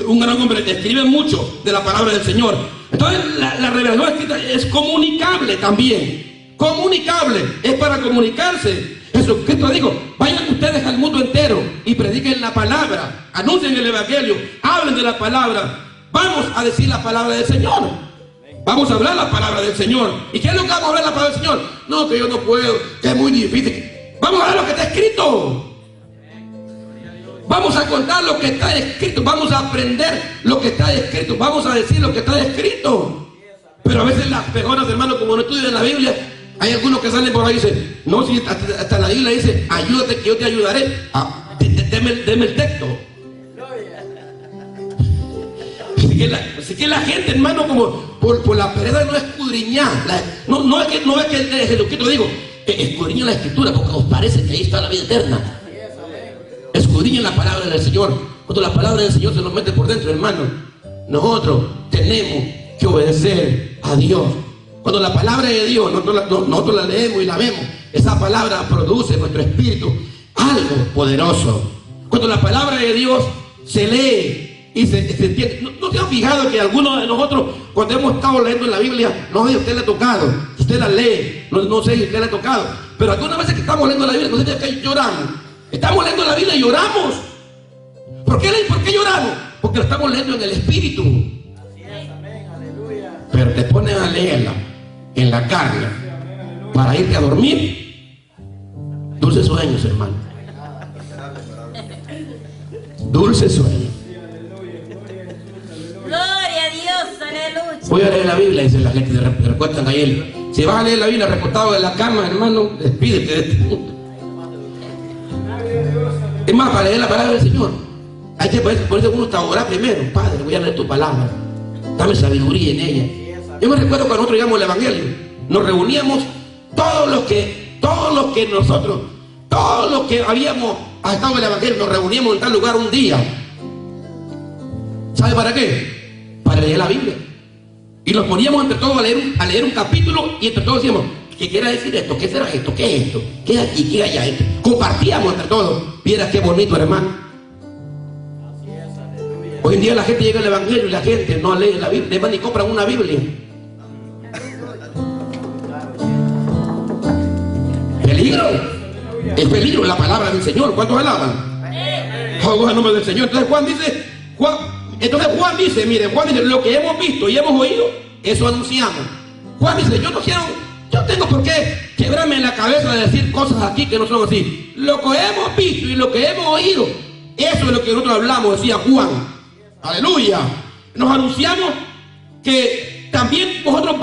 un gran hombre, escribe mucho de la palabra del Señor. Entonces la revelación escrita es comunicable también. Comunicable, es para comunicarse. Jesucristo dijo: vayan ustedes al mundo entero y prediquen la palabra, anuncien el Evangelio, hablen de la palabra. Vamos a decir la palabra del Señor. Vamos a hablar la palabra del Señor. ¿Y qué es lo que vamos a hablar la palabra del Señor? No, que yo no puedo, que es muy difícil. Vamos a hablar lo que está escrito. Vamos a contar lo que está escrito. Vamos a aprender lo que está escrito. Vamos a decir lo que está escrito. Pero a veces las personas, hermanos, como no estudian la Biblia, hay algunos que salen por ahí y dicen: no, si hasta la Biblia dice: ayúdate que yo te ayudaré. Deme el texto. Así que la gente, hermano, como por la pereza no escudriñar. No es que Jesucristo digo: escudriñen la escritura porque os parece que ahí está la vida eterna. Escudriñen la palabra del Señor. Cuando la palabra del Señor se nos mete por dentro, hermano, nosotros tenemos que obedecer a Dios. Cuando la palabra de Dios, nosotros la leemos y la vemos, esa palabra produce en nuestro espíritu algo poderoso. Cuando la palabra de Dios se lee y se entiende. ¿No se han fijado que algunos de nosotros, cuando hemos estado leyendo la Biblia, no sé si a usted le ha tocado, usted la lee, no sé si a usted le ha tocado, pero algunas veces que estamos leyendo la Biblia, no sé si que lloramos? Estamos leyendo la Biblia y lloramos. ¿Por qué lloramos? Porque lo estamos leyendo en el espíritu. Pero te ponen a leerla en la carne para irte a dormir. Dulces sueños, hermano. Dulces sueños. Gloria a Dios, aleluya. Voy a leer la Biblia, dice la gente que se recuestan ahí. Si vas a leer la Biblia recostado en la cama, hermano, despídete de este mundo. Es más, para leer la palabra del Señor hay que ponerse uno a orar primero. Padre, voy a leer tu palabra, dame sabiduría en ella. Yo me recuerdo cuando nosotros llegamos al Evangelio, nos reuníamos todos los que habíamos estado en el Evangelio, nos reuníamos en tal lugar un día. ¿Sabe para qué? Para leer la Biblia. Y nos poníamos entre todos a leer un capítulo, y entre todos decíamos: ¿qué quiere decir esto? ¿Qué será esto? ¿Qué es esto? ¿Qué es aquí? ¿Qué es allá? Compartíamos entre todos. Viera qué bonito, hermano. Hoy en día la gente llega al Evangelio y la gente no lee la Biblia, además ni compran una Biblia. Peligro. Es peligro la palabra del Señor. ¿Cuántos alaban? Oh, el nombre del Señor. Entonces Juan dice, mire, lo que hemos visto y hemos oído, eso anunciamos. Juan dice: yo tengo por qué quebrarme en la cabeza de decir cosas aquí que no son así. Lo que hemos visto y lo que hemos oído, eso es lo que nosotros hablamos, decía Juan. Aleluya. Nos anunciamos que también vosotros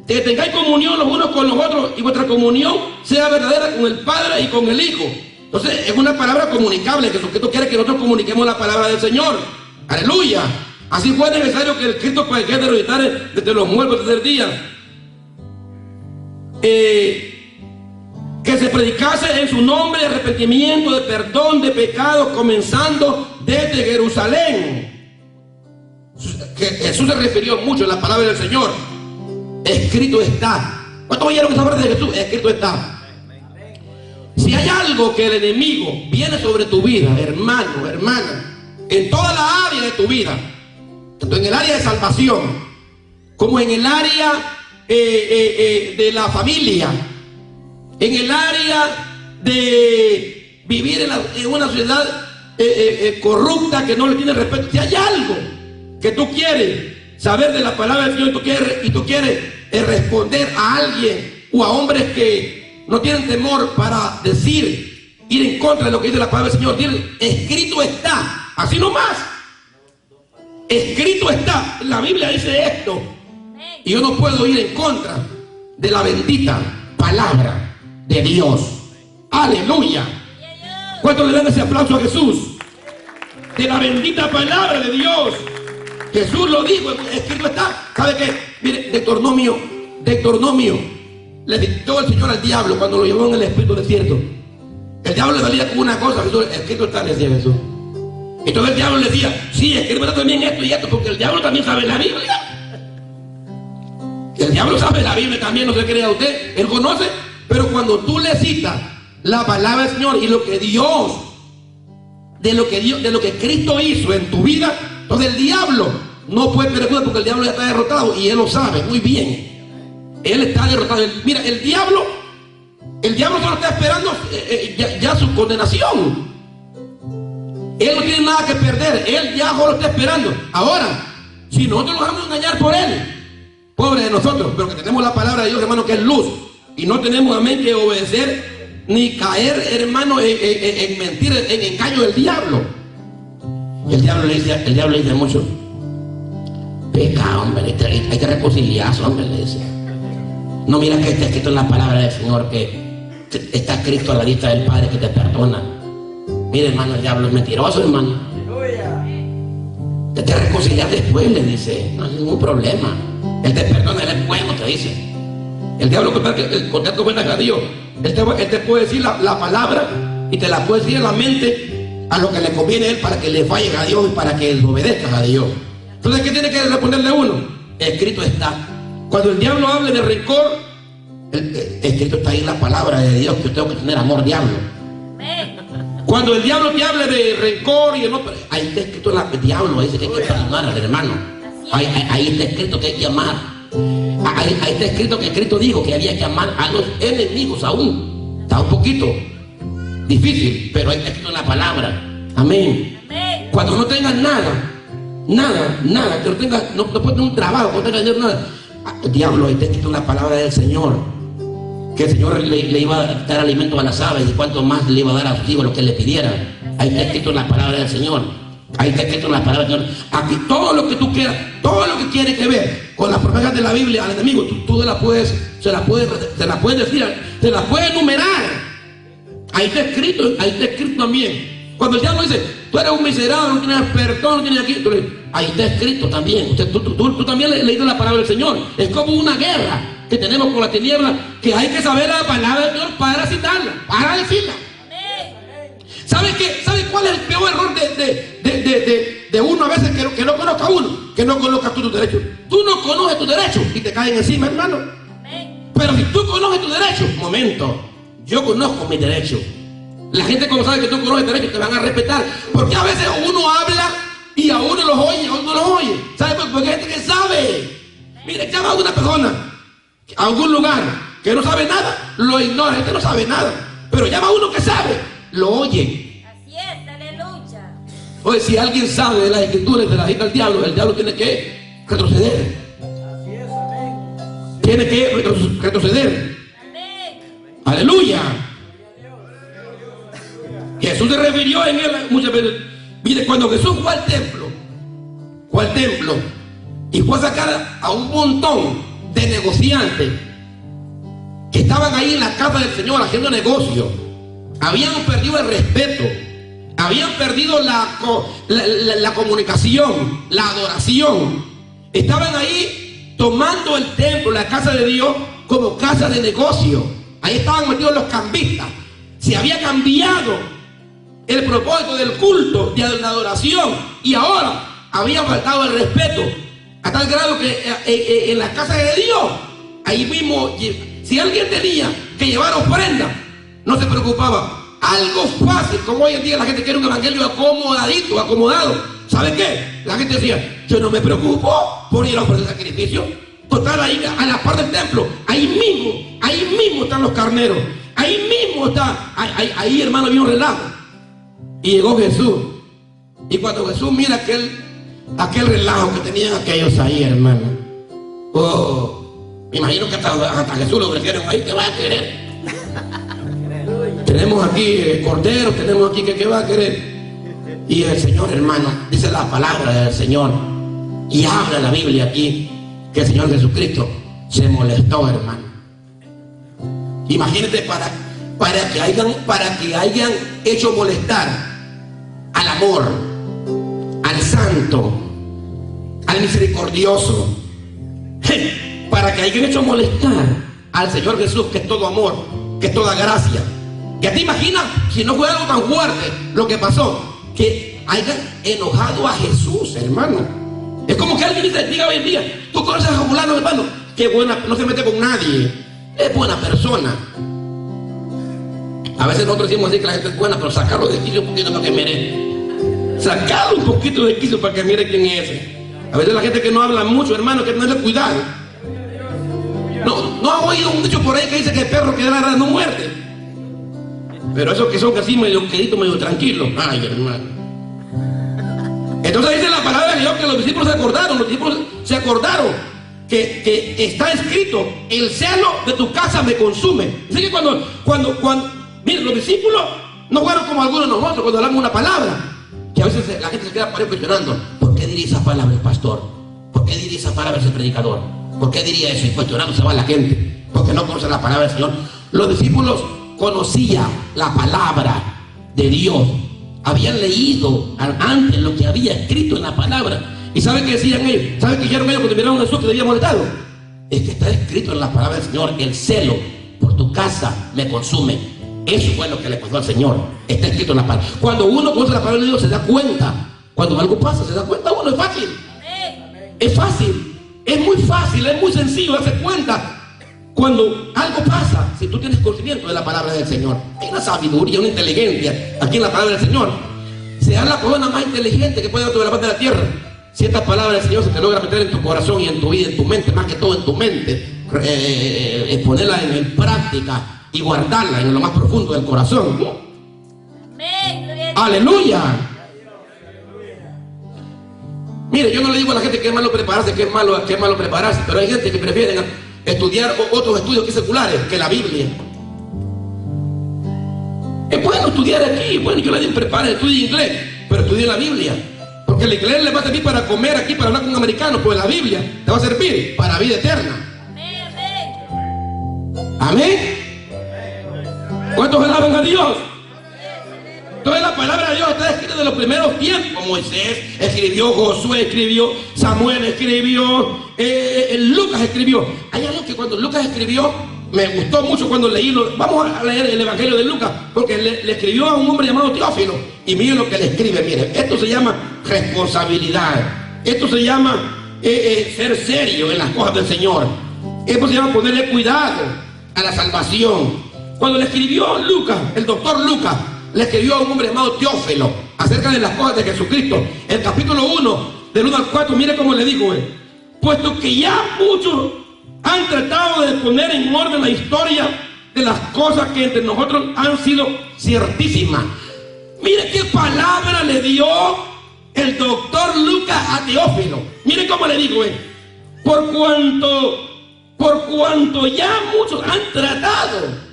que tengáis comunión los unos con los otros, y vuestra comunión sea verdadera con el Padre y con el Hijo. Entonces es una palabra comunicable, que Jesucristo quiere que nosotros comuniquemos la palabra del Señor. Aleluya. Así fue necesario que el Cristo padeció de resucitar desde los muertos el tercer día. Que se predicase en su nombre de arrepentimiento, de perdón de pecados, comenzando desde Jerusalén. Que Jesús se refirió mucho a la palabra del Señor. Escrito está. ¿Cuántos oyeron esa parte de Jesús? Escrito está. Si hay algo que el enemigo viene sobre tu vida, hermano, hermana, en toda la área de tu vida, tanto en el área de salvación como en el área de la familia, en el área de vivir en una sociedad corrupta que no le tiene respeto, si hay algo que tú quieres saber de la palabra del Señor y tú quieres responder a alguien o a hombres que no tienen temor para decir, ir en contra de lo que dice la palabra del Señor, dile, escrito está, así nomás. Escrito está, la Biblia dice esto. Y yo no puedo ir en contra de la bendita palabra de Dios. Aleluya. ¿Cuántos le dan ese aplauso a Jesús? De la bendita palabra de Dios. Jesús lo dijo, escrito está. ¿Sabe qué? Mire, Deuteronomio le dictó el Señor al diablo cuando lo llevó en el espíritu desierto. El diablo le salía con una cosa, Jesús, escrito está, le decía Jesús. Entonces el diablo le decía, sí, escribe también esto y esto, porque el diablo también sabe la Biblia. El diablo sabe la Biblia también, no se crea usted, él conoce. Pero cuando tú le citas la palabra del Señor y lo que Dios, de lo que Cristo hizo en tu vida, entonces el diablo no puede perder duda, porque el diablo ya está derrotado y él lo sabe muy bien. Él está derrotado. Mira, el diablo solo está esperando ya su condenación. Él no tiene nada que perder, él ya solo está esperando. Ahora, si nosotros nos vamos a engañar por él, pobre de nosotros, pero que tenemos la palabra de Dios, hermano, que es luz, y no tenemos, amén, que obedecer ni caer, hermano, en mentir, en engaño del diablo. El diablo le dice mucho, peca, hombre, hay que reconciliarse, hombre, le dice. No, mira que está escrito en la palabra del Señor, que está escrito a la lista del Padre que te perdona. Mire, hermano, el diablo es mentiroso, hermano. Te reconcilias después, le dice. No hay ningún problema. Él te perdona, él es bueno, te dice. El diablo, contacto con a Dios. Él te puede decir la palabra y te la puede decir en la mente a lo que le conviene a él para que le falle a Dios y para que le obedezcas a Dios. Entonces, ¿qué tiene que responderle uno? Escrito está. Cuando el diablo hable de rencor, escrito está ahí la palabra de Dios, que yo tengo que tener amor, diablo. Cuando el diablo te hable de rencor y de no, ahí está escrito el diablo, dice que hay que perdonar al hermano. Ahí está escrito que hay que amar. Ahí está escrito que Cristo dijo que había que amar a los enemigos aún. Está un poquito difícil, pero ahí está escrito en la palabra. Amén. Cuando no tengas nada, que no tengas, no puedes tener un trabajo, no tengas dinero, nada. El diablo, ahí está escrito en la palabra del Señor. Que el Señor le iba a dar alimento a las aves y cuánto más le iba a dar a sus hijos lo que le pidieran. Ahí está escrito en la palabra del Señor. Ahí está escrito en la palabra del Señor. Aquí todo lo que tú quieras, todo lo que tiene que ver con las promesas de la Biblia al enemigo, tú se la puedes decir, se la puedes enumerar. Ahí está escrito también. Cuando el diablo dice, tú eres un miserable, no tienes perdón, no tienes aquí, ahí está escrito también. Tú también leíste la palabra del Señor. Es como una guerra que tenemos con la tiniebla, que hay que saber la palabra de Dios para citarla, para decirla. ¿Sabe cuál es el peor error de uno a veces que no conozca a uno? Que no conozcas tú tus derechos. Tú no conoces tus derechos y te caen encima, hermano. Pero si tú conoces tus derechos, momento, yo conozco mis derechos. La gente, como sabe que tú conoces derechos, te van a respetar. Porque a veces uno habla y a uno los oye, a uno no los oye. ¿Sabe? Porque hay gente que sabe. Mire, llama a una persona a algún lugar que no sabe nada, lo ignora, gente no sabe nada. Pero llama a uno que sabe, lo oye. Así es, aleluya. Oye, si alguien sabe de las escrituras, de la cita del diablo, el diablo tiene que retroceder. Así es, amén. Tiene que retroceder. Amén. Aleluya. Jesús se refirió en él muchas veces. Mire, cuando Jesús fue al templo y fue a sacar a un montón de negociantes que estaban ahí en la casa del Señor haciendo negocio, habían perdido el respeto, habían perdido la comunicación, la adoración. Estaban ahí tomando el templo, la casa de Dios, como casa de negocio. Ahí estaban metidos los cambistas. Se había cambiado el propósito del culto, de la adoración, y ahora había faltado el respeto, a tal grado que en la casa de Dios, ahí mismo, si alguien tenía que llevar ofrenda, no se preocupaba. Algo fácil, como hoy en día la gente quiere un evangelio acomodado. ¿Sabe qué? La gente decía, yo no me preocupo por ir a ofrecer sacrificio. Total, ahí a la par del templo, ahí mismo están los carneros, ahí mismo está, ahí hermano, había un relajo. Y llegó Jesús. Y cuando Jesús mira que aquel relajo que tenían aquellos ahí, hermano. Oh, me imagino que hasta Jesús lo ofrecieron ahí. ¿Qué va a querer? Tenemos aquí corderos, tenemos aquí que va a querer. Y el Señor, hermano, dice la palabra del Señor, y habla la Biblia aquí, que el Señor Jesucristo se molestó, hermano. Imagínate para que hayan hecho molestar al amor, al santo, al misericordioso, para que hayan hecho molestar al Señor Jesús, que es todo amor, que es toda gracia. ¿Ya te imaginas si no fue algo tan fuerte lo que pasó? Que hayan enojado a Jesús, hermano. Es como que alguien diga hoy en día: tú conoces a fulano, hermano, que buena, no se mete con nadie, es buena persona. A veces nosotros decimos así que la gente es buena, pero sacarlo de quicio un poquito para que mire. Sacarlo un poquito de quicio para que mire quién es. A veces la gente que no habla mucho, hermano, que no le cuidado. No ha oído un dicho por ahí que dice que el perro que ladra no muerde. Pero esos que son así medio queridos, medio tranquilos. Ay, hermano. Entonces dice la palabra de Dios que los discípulos se acordaron que está escrito: el celo de tu casa me consume. Así que cuando miren, los discípulos no fueron como algunos de nosotros cuando hablamos una palabra, que a veces la gente se queda por ahí cuestionando: ¿por qué diría esa palabra el pastor? ¿Por qué diría esa palabra ese predicador? ¿Por qué diría eso? Y cuestionando se va la gente porque no conoce la palabra del Señor. Los discípulos conocían la palabra de Dios, habían leído antes lo que había escrito en la palabra. ¿Y saben qué decían ellos? ¿Saben qué dijeron ellos cuando miraron a Jesús que le había molestado? Es que está escrito en la palabra del Señor: el celo por tu casa me consume. Eso fue lo que le pasó al Señor. Está escrito en la palabra. Cuando uno conoce la palabra de Dios se da cuenta. Cuando algo pasa se da cuenta uno. Es fácil. Es fácil. Es muy fácil, es muy sencillo darse cuenta cuando algo pasa, si tú tienes conocimiento de la palabra del Señor. Hay una sabiduría, una inteligencia aquí en la palabra del Señor. Será la persona más inteligente que puede dar sobre la faz de la tierra. Si esta palabra del Señor se te logra meter en tu corazón y en tu vida, en tu mente, más que todo en tu mente, ponerla en práctica y guardarla en lo más profundo del corazón. ¡Aleluya! Mire, yo no le digo a la gente que es malo prepararse, que es malo prepararse, pero hay gente que prefiere estudiar otros estudios que seculares que la Biblia. Es bueno estudiar aquí. Bueno, yo le digo: prepare, estudie inglés, pero estudie la Biblia, porque el inglés le va a servir para comer aquí, para hablar con un americano, pues la Biblia te va a servir para vida eterna. Amén. ¿Cuántos alaban a Dios? Entonces la palabra de Dios está escrita de los primeros tiempos. Moisés escribió, Josué escribió, Samuel escribió, Lucas escribió. Hay algo que cuando Lucas escribió me gustó mucho cuando leílo. Vamos a leer el Evangelio de Lucas, porque le escribió a un hombre llamado Teófilo. Y miren lo que le escribe. Miren, esto se llama responsabilidad. Esto se llama ser serio en las cosas del Señor. Esto se llama ponerle cuidado a la salvación. Cuando le escribió Lucas, el doctor Lucas, le escribió a un hombre llamado Teófilo acerca de las cosas de Jesucristo. El capítulo 1, del 1 al 4, mire cómo le dijo él: puesto que ya muchos han tratado de poner en orden la historia de las cosas que entre nosotros han sido ciertísimas. Mire qué palabra le dio el doctor Lucas a Teófilo. Mire cómo le dijo él: por cuanto ya muchos han tratado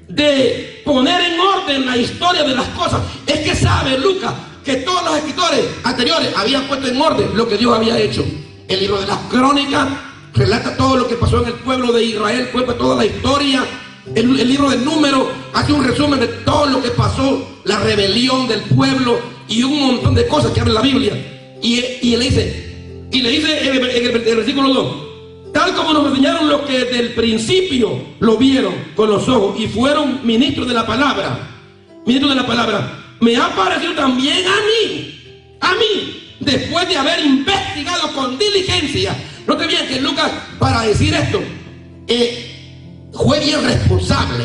de poner en orden la historia de las cosas. Es que sabe Lucas que todos los escritores anteriores habían puesto en orden lo que Dios había hecho. El libro de las Crónicas relata todo lo que pasó en el pueblo de Israel, cuenta toda la historia. El libro del Número hace un resumen de todo lo que pasó, la rebelión del pueblo y un montón de cosas que habla la Biblia. Y le dice en el versículo 2: tal como nos enseñaron los que desde el principio lo vieron con los ojos y fueron ministros de la palabra, me ha parecido también a mí, después de haber investigado con diligencia. Note bien que Lucas, para decir esto, fue bien responsable.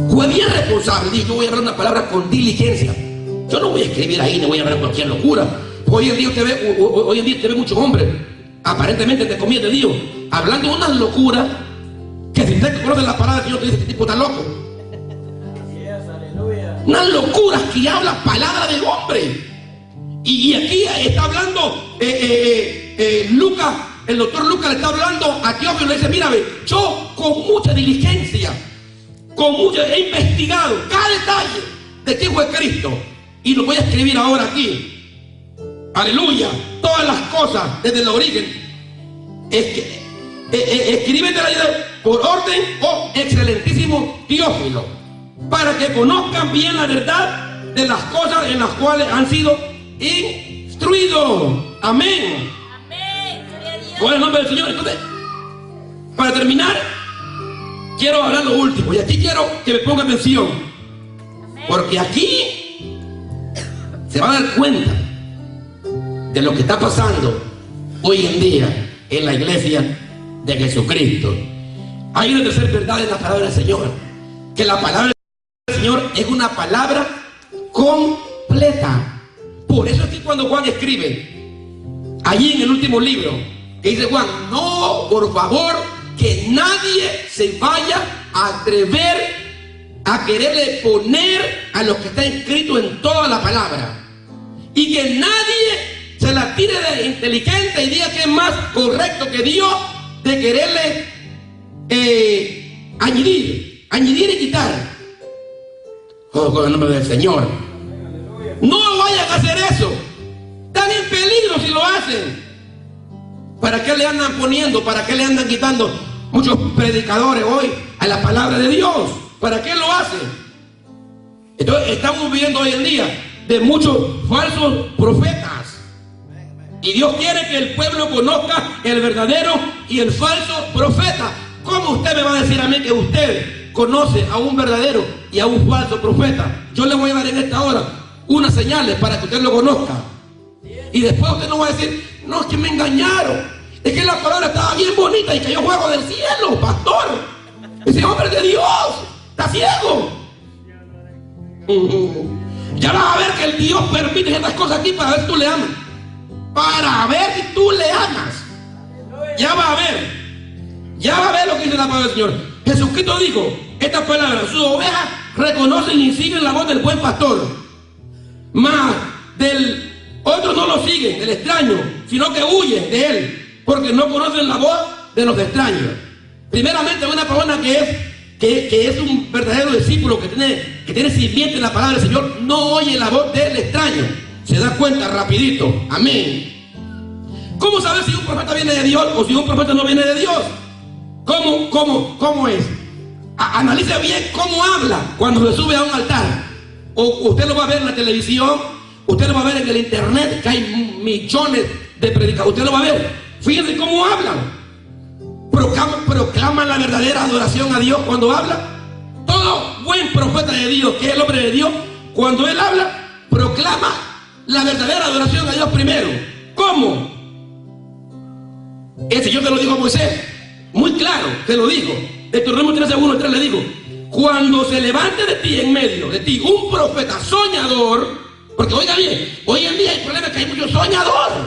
Fue bien responsable. Dijo: yo voy a hablar una palabra con diligencia. Yo no voy a escribir ahí, ni voy a hablar cualquier locura. Hoy en día usted ve muchos hombres, aparentemente de comida de Dios, hablando unas locuras que si usted conoce la palabra del Señor, te dice: este tipo está loco. Así es, aleluya. unas locuras que habla palabra de hombre. Y aquí está hablando Lucas, el doctor Lucas le está hablando a Teófilo, le dice: mira, yo con mucha diligencia, he investigado cada detalle de quién fue Cristo, y lo voy a escribir ahora aquí. Aleluya, todas las cosas desde el origen. Escríbetela por orden, oh excelentísimo Teófilo, para que conozcan bien la verdad de las cosas en las cuales han sido instruidos. Amén. Amén. Gloria a Dios. ¿Cuál es el nombre del Señor? Entonces, para terminar, quiero hablar lo último, y aquí quiero que me ponga atención, porque aquí se va a dar cuenta de lo que está pasando hoy en día en la iglesia de Jesucristo. Hay una tercera verdad en la palabra del Señor, que la palabra del Señor es una palabra completa. Por eso es que cuando Juan escribe allí en el último libro, que dice Juan: no, por favor, que nadie se vaya a atrever a quererle poner a lo que está escrito en toda la palabra, y que nadie se la tire de inteligente y diga que es más correcto que Dios, de quererle añadir y quitar. Oh, con el nombre del Señor, no vayan a hacer eso. Están en peligro si lo hacen. ¿Para qué le andan poniendo? ¿Para qué le andan quitando muchos predicadores hoy a la palabra de Dios? ¿Para qué lo hacen? Entonces estamos viviendo hoy en día de muchos falsos profetas. Y Dios quiere que el pueblo conozca el verdadero y el falso profeta. ¿Cómo usted me va a decir a mí que usted conoce a un verdadero y a un falso profeta? Yo le voy a dar en esta hora unas señales para que usted lo conozca. Y después usted no va a decir: no, es que me engañaron, es que la palabra estaba bien bonita y cayó fuego del cielo, pastor. Ese hombre de Dios está ciego. Ya vas a ver que el Dios permite estas cosas aquí para ver si tú le amas. Para ver si tú le amas. Ya va a ver. Ya va a ver lo que dice la palabra del Señor. Jesucristo dijo estas palabras: sus ovejas reconocen y siguen la voz del buen pastor, mas del otro no lo siguen, del extraño, sino que huyen de él, porque no conocen la voz de los extraños. Primeramente, una persona que es un verdadero discípulo, que tiene simiente en la palabra del Señor, no oye la voz del extraño. Se da cuenta rapidito. Amén. ¿Cómo saber si un profeta viene de Dios o si un profeta no viene de Dios? ¿Cómo es? Analice bien cómo habla cuando se sube a un altar. O usted lo va a ver en la televisión, usted lo va a ver en el internet, que hay millones de predicadores. Usted lo va a ver. Fíjense cómo hablan. Proclaman la verdadera adoración a Dios cuando habla. Todo buen profeta de Dios, que es el hombre de Dios, cuando él habla, proclama la verdadera adoración a Dios primero. ¿Cómo? El Señor te lo dijo a Moisés, muy claro, te lo dijo. Deuteronomio 13:1-3 le digo: cuando se levante de ti, en medio de ti, un profeta soñador, porque oiga bien, hoy en día el problema es que hay muchos soñadores.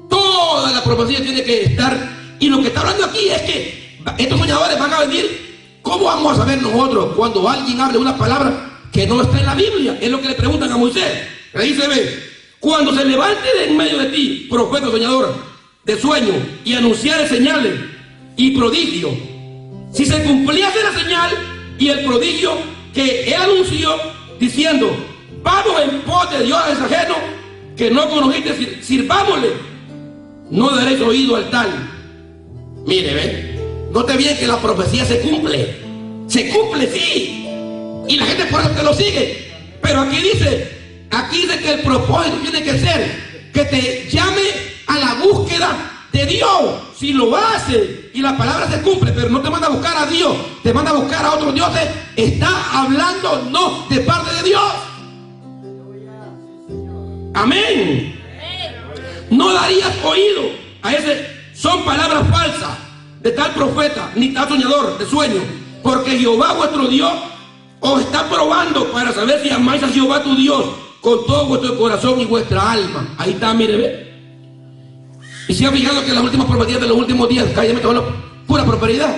Toda la profecía tiene que estar, y lo que está hablando aquí es que estos soñadores van a venir. ¿Cómo vamos a saber nosotros cuando alguien hable una palabra que no está en la Biblia? Es lo que le preguntan a Moisés. Le dice: ve, cuando se levante de en medio de ti profeta soñador de sueño y anunciare señales y prodigios, si se cumpliese la señal y el prodigio que él anunció, diciendo: vamos en pos de dioses ajenos que no conociste, sirvámosle, no daréis oído al tal. Mire, ve, note bien que la profecía se cumple, sí, y la gente por eso te lo sigue. Pero aquí dice que el propósito tiene que ser que te llame a la búsqueda de Dios. Si lo hace y la palabra se cumple, pero no te manda a buscar a Dios, te manda a buscar a otros dioses, está hablando no de parte de Dios. Amén. No darías oído a ese. Son palabras falsas de tal profeta ni tal soñador de sueño, porque Jehová vuestro Dios os está probando para saber si amáis a Jehová tu Dios con todo vuestro corazón y vuestra alma. Ahí está, mire, ve. Y se ha fijado que las últimas profecías de los últimos días, cállame, todo pura prosperidad.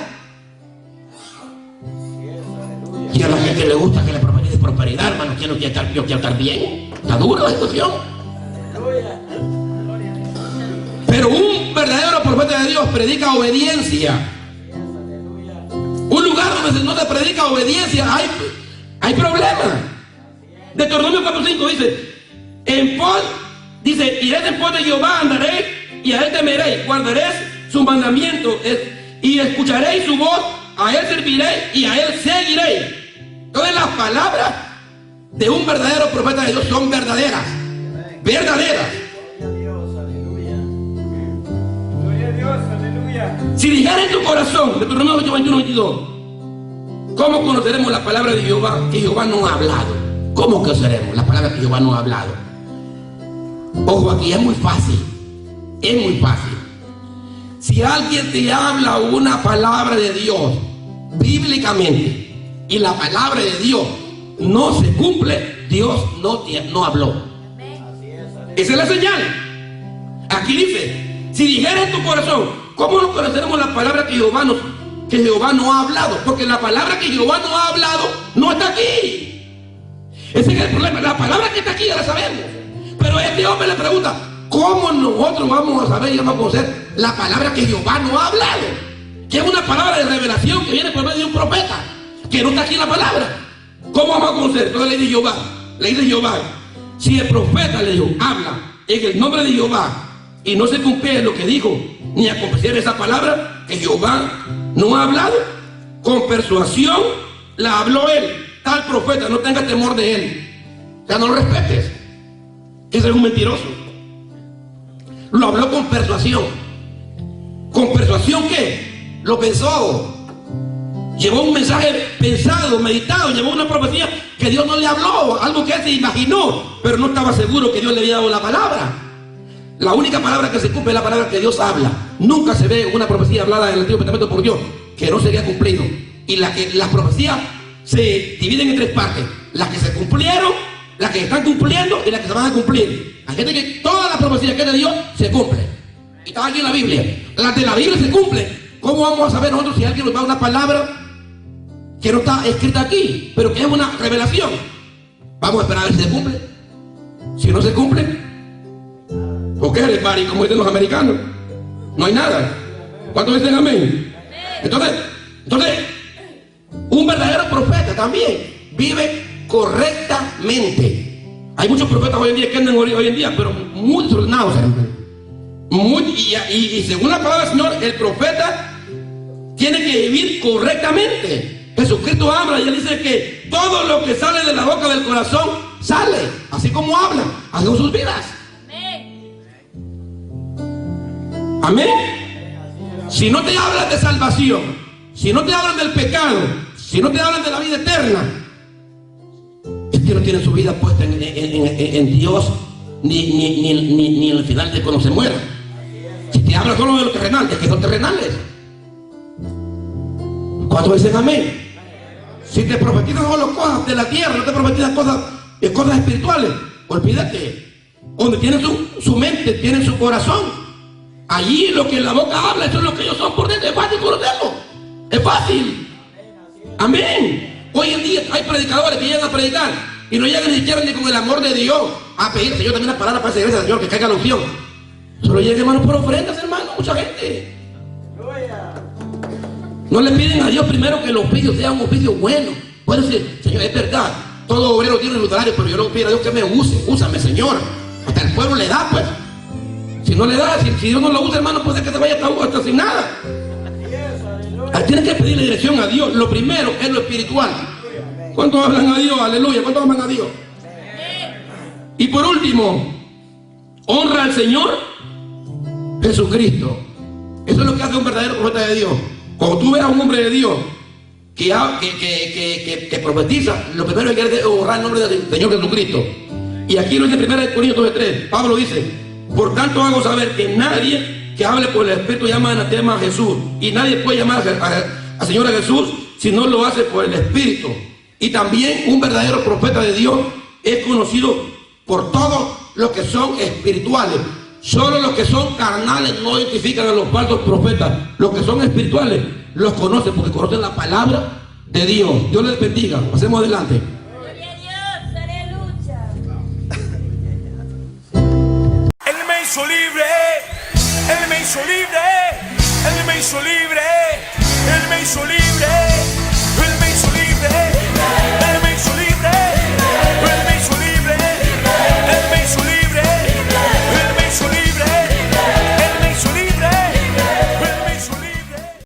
Y a la gente le gusta que le profetice prosperidad, hermano. Yo quiero estar bien. Está dura la situación. Pero un verdadero profeta de Dios predica obediencia. Un lugar donde no se predica obediencia, hay problemas. Deuteronomio 4:5 dice, iré en pos de Jehová, andaré y a él temeré, guardaré su mandamiento y escucharé su voz, a él serviré y a él seguiré. Todas las palabras de un verdadero profeta de Dios son verdaderas. Verdaderas. Si dijera en tu corazón, Deuteronomio 8:21-22, ¿cómo conoceremos la palabra de Jehová que Jehová no ha hablado? ¿Cómo conoceremos la palabra que Jehová no ha hablado? Ojo, aquí es muy fácil. Es muy fácil. Si alguien te habla una palabra de Dios bíblicamente y la palabra de Dios no se cumple, Dios no habló. Esa es la señal. Aquí dice, si dijera en tu corazón, ¿cómo no conoceremos la palabra que Jehová no ha hablado? Porque la palabra que Jehová no ha hablado no está aquí. Ese es el problema. La palabra que está aquí ya la sabemos. Pero este hombre le pregunta, ¿cómo nosotros vamos a saber y vamos a conocer la palabra que Jehová no ha hablado? Que es una palabra de revelación que viene por medio de un profeta, que no está aquí en la palabra. ¿Cómo vamos a conocer? Entonces le dice Jehová, si el profeta le dijo, habla en el nombre de Jehová y no se cumple lo que dijo, ni a acontecer esa palabra que Jehová no ha hablado, con persuasión la habló él, tal profeta, no tengas temor de él. O sea, no lo respetes. Ese es un mentiroso. Lo habló con persuasión. ¿Con persuasión qué? Lo pensó. Llevó un mensaje pensado, meditado, llevó una profecía que Dios no le habló, algo que él se imaginó, pero no estaba seguro que Dios le había dado la palabra. La única palabra que se cumple es la palabra que Dios habla. Nunca se ve una profecía hablada en el Antiguo Testamento por Dios que no se había cumplido. Y las profecías se dividen en tres partes: las que se cumplieron, las que están cumpliendo y las que se van a cumplir. Hay gente que todas las profecías que es de Dios se cumplen. Y está aquí en la Biblia. Las de la Biblia se cumplen. ¿Cómo vamos a saber nosotros si alguien nos da una palabra que no está escrita aquí, pero que es una revelación? Vamos a esperar a ver si se cumple. Si no se cumple, ¿por qué el pari, como dicen los americanos? No hay nada. ¿Cuántos dicen amén? Entonces, un verdadero profeta también vive correctamente. Hay muchos profetas hoy en día que andan hoy en día, pero muy desordenados, y según la palabra del Señor, el profeta tiene que vivir correctamente. Jesucristo habla y él dice que todo lo que sale de la boca del corazón sale, así como habla, así son sus vidas. Amén. Si no te hablan de salvación, si no te hablan del pecado, si no te hablan de la vida eterna, es que no tienen su vida puesta en Dios, ni en el final de cuando se muera. Si te hablan solo de lo terrenal, es que son terrenales. ¿Cuántos dicen amén? Si te profetizan solo cosas de la tierra, no te profetizan cosas espirituales, olvídate. Donde tienen su mente, tienen su corazón, allí lo que la boca habla, eso es lo que ellos son por dentro. Es fácil conocerlo. Es fácil. Amén. Hoy en día hay predicadores que llegan a predicar y no llegan ni siquiera ni con el amor de Dios a pedir, Señor, también una palabra para esa iglesia, Señor, que caiga la unción. Solo llega, hermano, por ofrendas, hermano, mucha gente. No le piden a Dios primero que el oficio sea un oficio bueno. Puede decir, Señor, es verdad, todo obrero tiene un salario, pero yo le pido a Dios que me use. Úsame, Señor. Hasta el pueblo le da, pues. Si no le da, si Dios no lo usa, hermano, puede que se vaya hasta sin nada. Tienes que pedirle dirección a Dios. Lo primero es lo espiritual. ¿Cuántos hablan a Dios? Aleluya. ¿Cuántos aman a Dios? Y por último, honra al Señor Jesucristo. Eso es lo que hace un verdadero profeta de Dios. Cuando tú veas a un hombre de Dios que profetiza, lo primero que quiere es honrar el nombre del Señor Jesucristo. Y aquí lo dice 1 Corintios 2:3. Pablo dice: por tanto hago saber que nadie que hable por el Espíritu llama anatema a Jesús, y nadie puede llamar a Señor a Jesús si no lo hace por el Espíritu. Y también un verdadero profeta de Dios es conocido por todos los que son espirituales. Solo los que son carnales no identifican a los falsos profetas. Los que son espirituales los conocen porque conocen la palabra de Dios. Dios les bendiga. Pasemos adelante. hizo libre, Él me hizo libre, Él me hizo libre, Él me hizo libre.